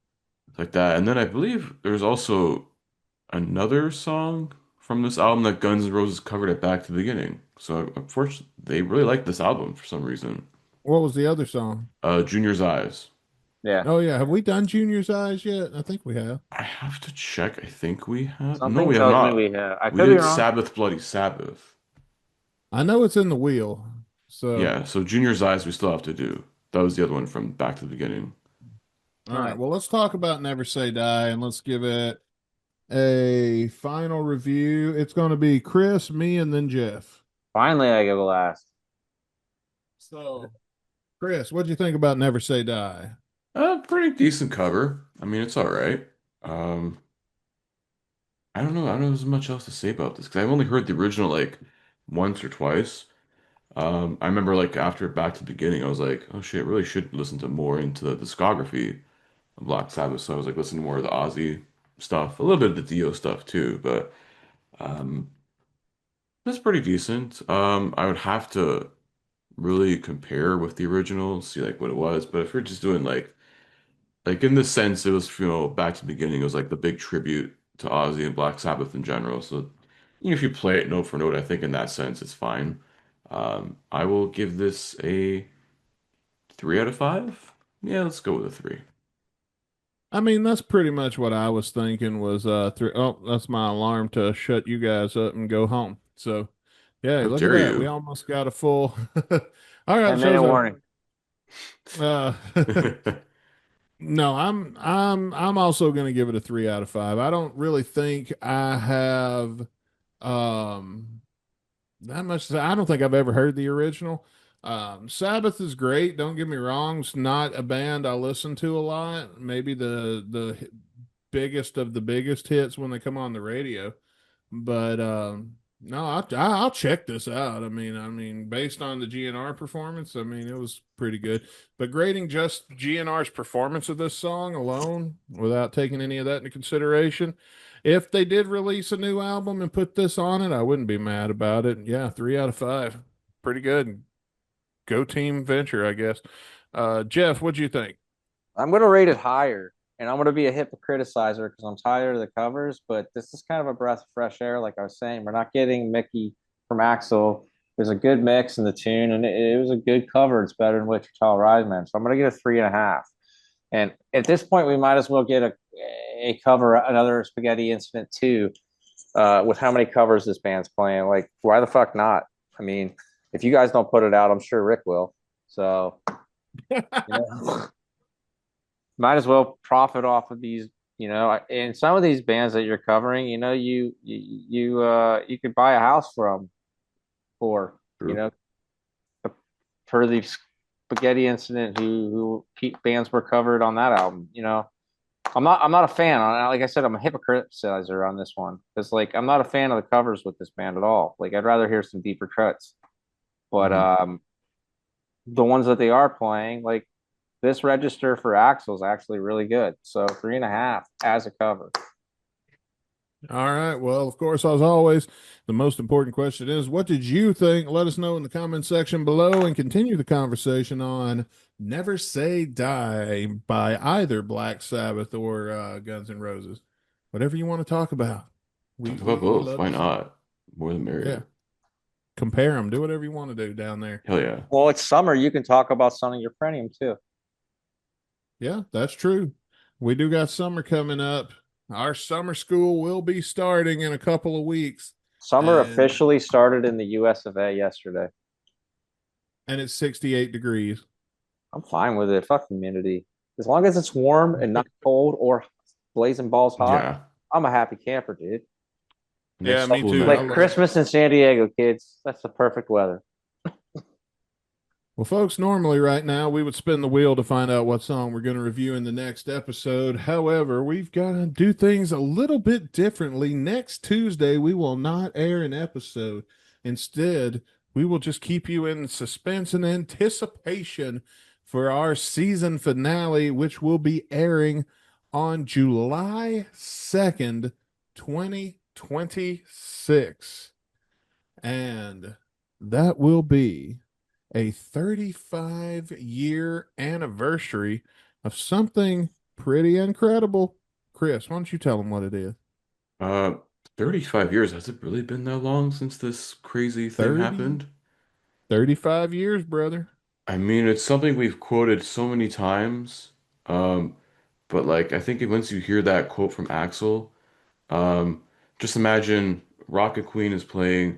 like that. And then I believe there's also another song from this album that Guns N' Roses covered it back to the beginning. So unfortunately, they really like this album for some reason. What was the other song? Junior's Eyes. Yeah. Oh, yeah. Have we done Junior's Eyes yet? I think we have. I have to check. I think we have. No, Something we have tells me not. we have. I We could be did wrong. Sabbath Bloody Sabbath. I know it's in the wheel. So, Yeah, so Junior's Eyes we still have to do. That was the other one from back to the beginning. all right. Nice. Well, let's talk about Never Say Die and let's give it a final review. It's going to be Chris, me, and then Jeff. Finally, I give a last. So, Chris, what do you think about Never Say Die? Pretty decent cover. I mean, it's all right. Um, I don't know. I don't know as much else to say about this because I've only heard the original like once or twice. I remember like after Back to the Beginning, I was like, oh shit, I really should listen to more into the discography of Black Sabbath. So I was like listening more of the Ozzy stuff, a little bit of the Dio stuff too, but um, that's pretty decent. I would have to really compare with the original, see like what it was. But if you're just doing like in this sense, it was Back to the Beginning, it was like the big tribute to Ozzy and Black Sabbath in general. So even if you play it note for note, I think in that sense it's fine. I will give this a 3 out of 5. Yeah, let's go with a 3. I mean, that's pretty much what I was thinking was oh, that's my alarm to shut you guys up and go home. So, yeah, How look at dare that. We you? almost got a full. All right, 10-minute show's over. warning. Uh, no, I'm also going to give it a 3 out of 5. I don't really think I have um that much to say. I don't think I've ever heard the original. Sabbath is great. Don't get me wrong. It's not a band I listen to a lot. Maybe the biggest of the biggest hits when they come on the radio. But no, I'll check this out. I mean, based on the GNR performance, I mean, it was pretty good. But grading just GNR's performance of this song alone, without taking any of that into consideration, if they did release a new album and put this on it, I wouldn't be mad about it. Yeah, 3 out of 5, pretty good. Go team venture, I guess. Jeff, what'd you think? I'm going to rate it higher, and I'm going to be a hypocriticizer because I'm tired of the covers. But this is kind of a breath of fresh air, like I was saying. We're not getting Mickey from Axel. There's a good mix in the tune, and it was a good cover. It's better than Wichita Rise Man, so I'm going to get a 3.5. And at this point, we might as well get a cover, another Spaghetti Incident too, with how many covers this band's playing. Like, why the fuck not? I mean, if you guys don't put it out, I'm sure Rick will. So, you know, might as well profit off of these. And some of these bands that you're covering, you could buy a house from for, you True. know, for the Spaghetti Incident who bands were covered on that album. I'm not a fan. Like I said, I'm a hypocritizer on this one because like I'm not a fan of the covers with this band at all. Like I'd rather hear some deeper cuts. But Mhm. the ones that they are playing, like this register for Axel is actually really good. So 3.5 as a cover. All right. Well, of course, as always, the most important question is what did you think? Let us know in the comment section below and continue the conversation on Never Say Die by either Black Sabbath or Guns N' Roses. Whatever you want to talk about. We Talk we about we both. love Why to see. not? More the Yeah. merrier. Compare them. Do whatever you want to do down there. Hell yeah. Well, it's summer. You can talk about Son of Your Frenium too. Yeah, that's true. We do got summer coming up. Our summer school will be starting in a couple of weeks. Summer And officially started in the US of A yesterday. and it's 68 degrees. I'm fine with it. Fuck humidity. As long as it's warm and not cold or blazing balls hot, Yeah. I'm a happy camper, dude. Yeah, Nice me cool too. I night. Like love. Christmas in San Diego, kids. That's the perfect weather. Well, folks, normally right now we would spin the wheel to find out what song we're going to review in the next episode. However, we've got to do things a little bit differently. Next Tuesday, we will not air an episode. Instead, we will just keep you in suspense and anticipation for our season finale, which will be airing on July 2nd, 2026. And that will be a 35-year anniversary of something pretty incredible. Chris, why don't you tell them what it is? Uh, 35 years. Has it really been that long since this crazy thing 30, happened? 35 years, brother. I mean, it's something we've quoted so many times. Um, but like, I think once you hear that quote from Axel, um, just imagine Rocket Queen is playing.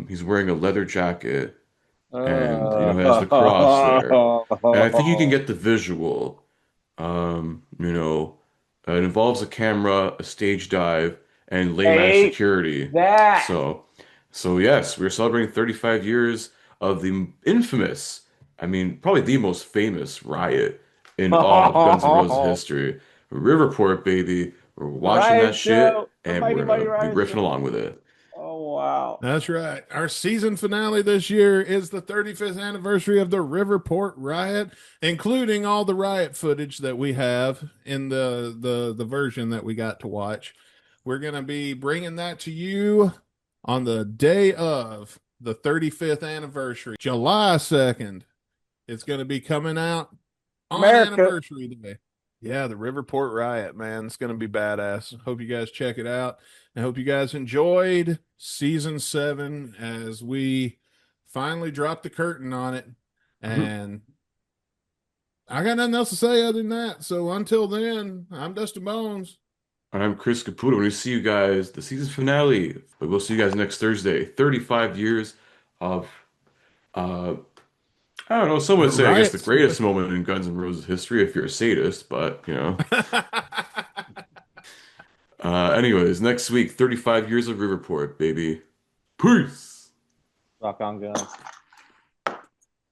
He's wearing a leather jacket, and he has the cross there, and I think you can get the visual. You know, it involves a camera, a stage dive, and layman Hate security. that. So, so yes, we're celebrating 35 years of the infamous, I mean, probably the most famous riot in all of Guns N' Roses history. Riverport, baby. We're The watching that riot shit, show, the and Mighty we're Mighty gonna be Riot riffing Show. along with it. Oh wow. That's right. Our season finale this year is the 35th anniversary of the Riverport riot, including all the riot footage that we have in the version that we got to watch. We're going to be bringing that to you on the day of the 35th anniversary, July 2nd. It's going to be coming out on America. anniversary day. Yeah, the Riverport riot, man. It's going to be badass. Hope you guys check it out. I hope you guys enjoyed season 7 as we finally dropped the curtain on it. And I got nothing else to say other than that. So until then, I'm Dustin Bones. And I'm Chris Caputo. When we see you guys, the season finale, but we'll see you guys next Thursday. 35 years of uh I don't know, some would say I guess the Riots. greatest moment in Guns N' Roses history if you're a sadist, but anyways, next week, 35 years of Riverport, baby. Peace. Rock on, guns.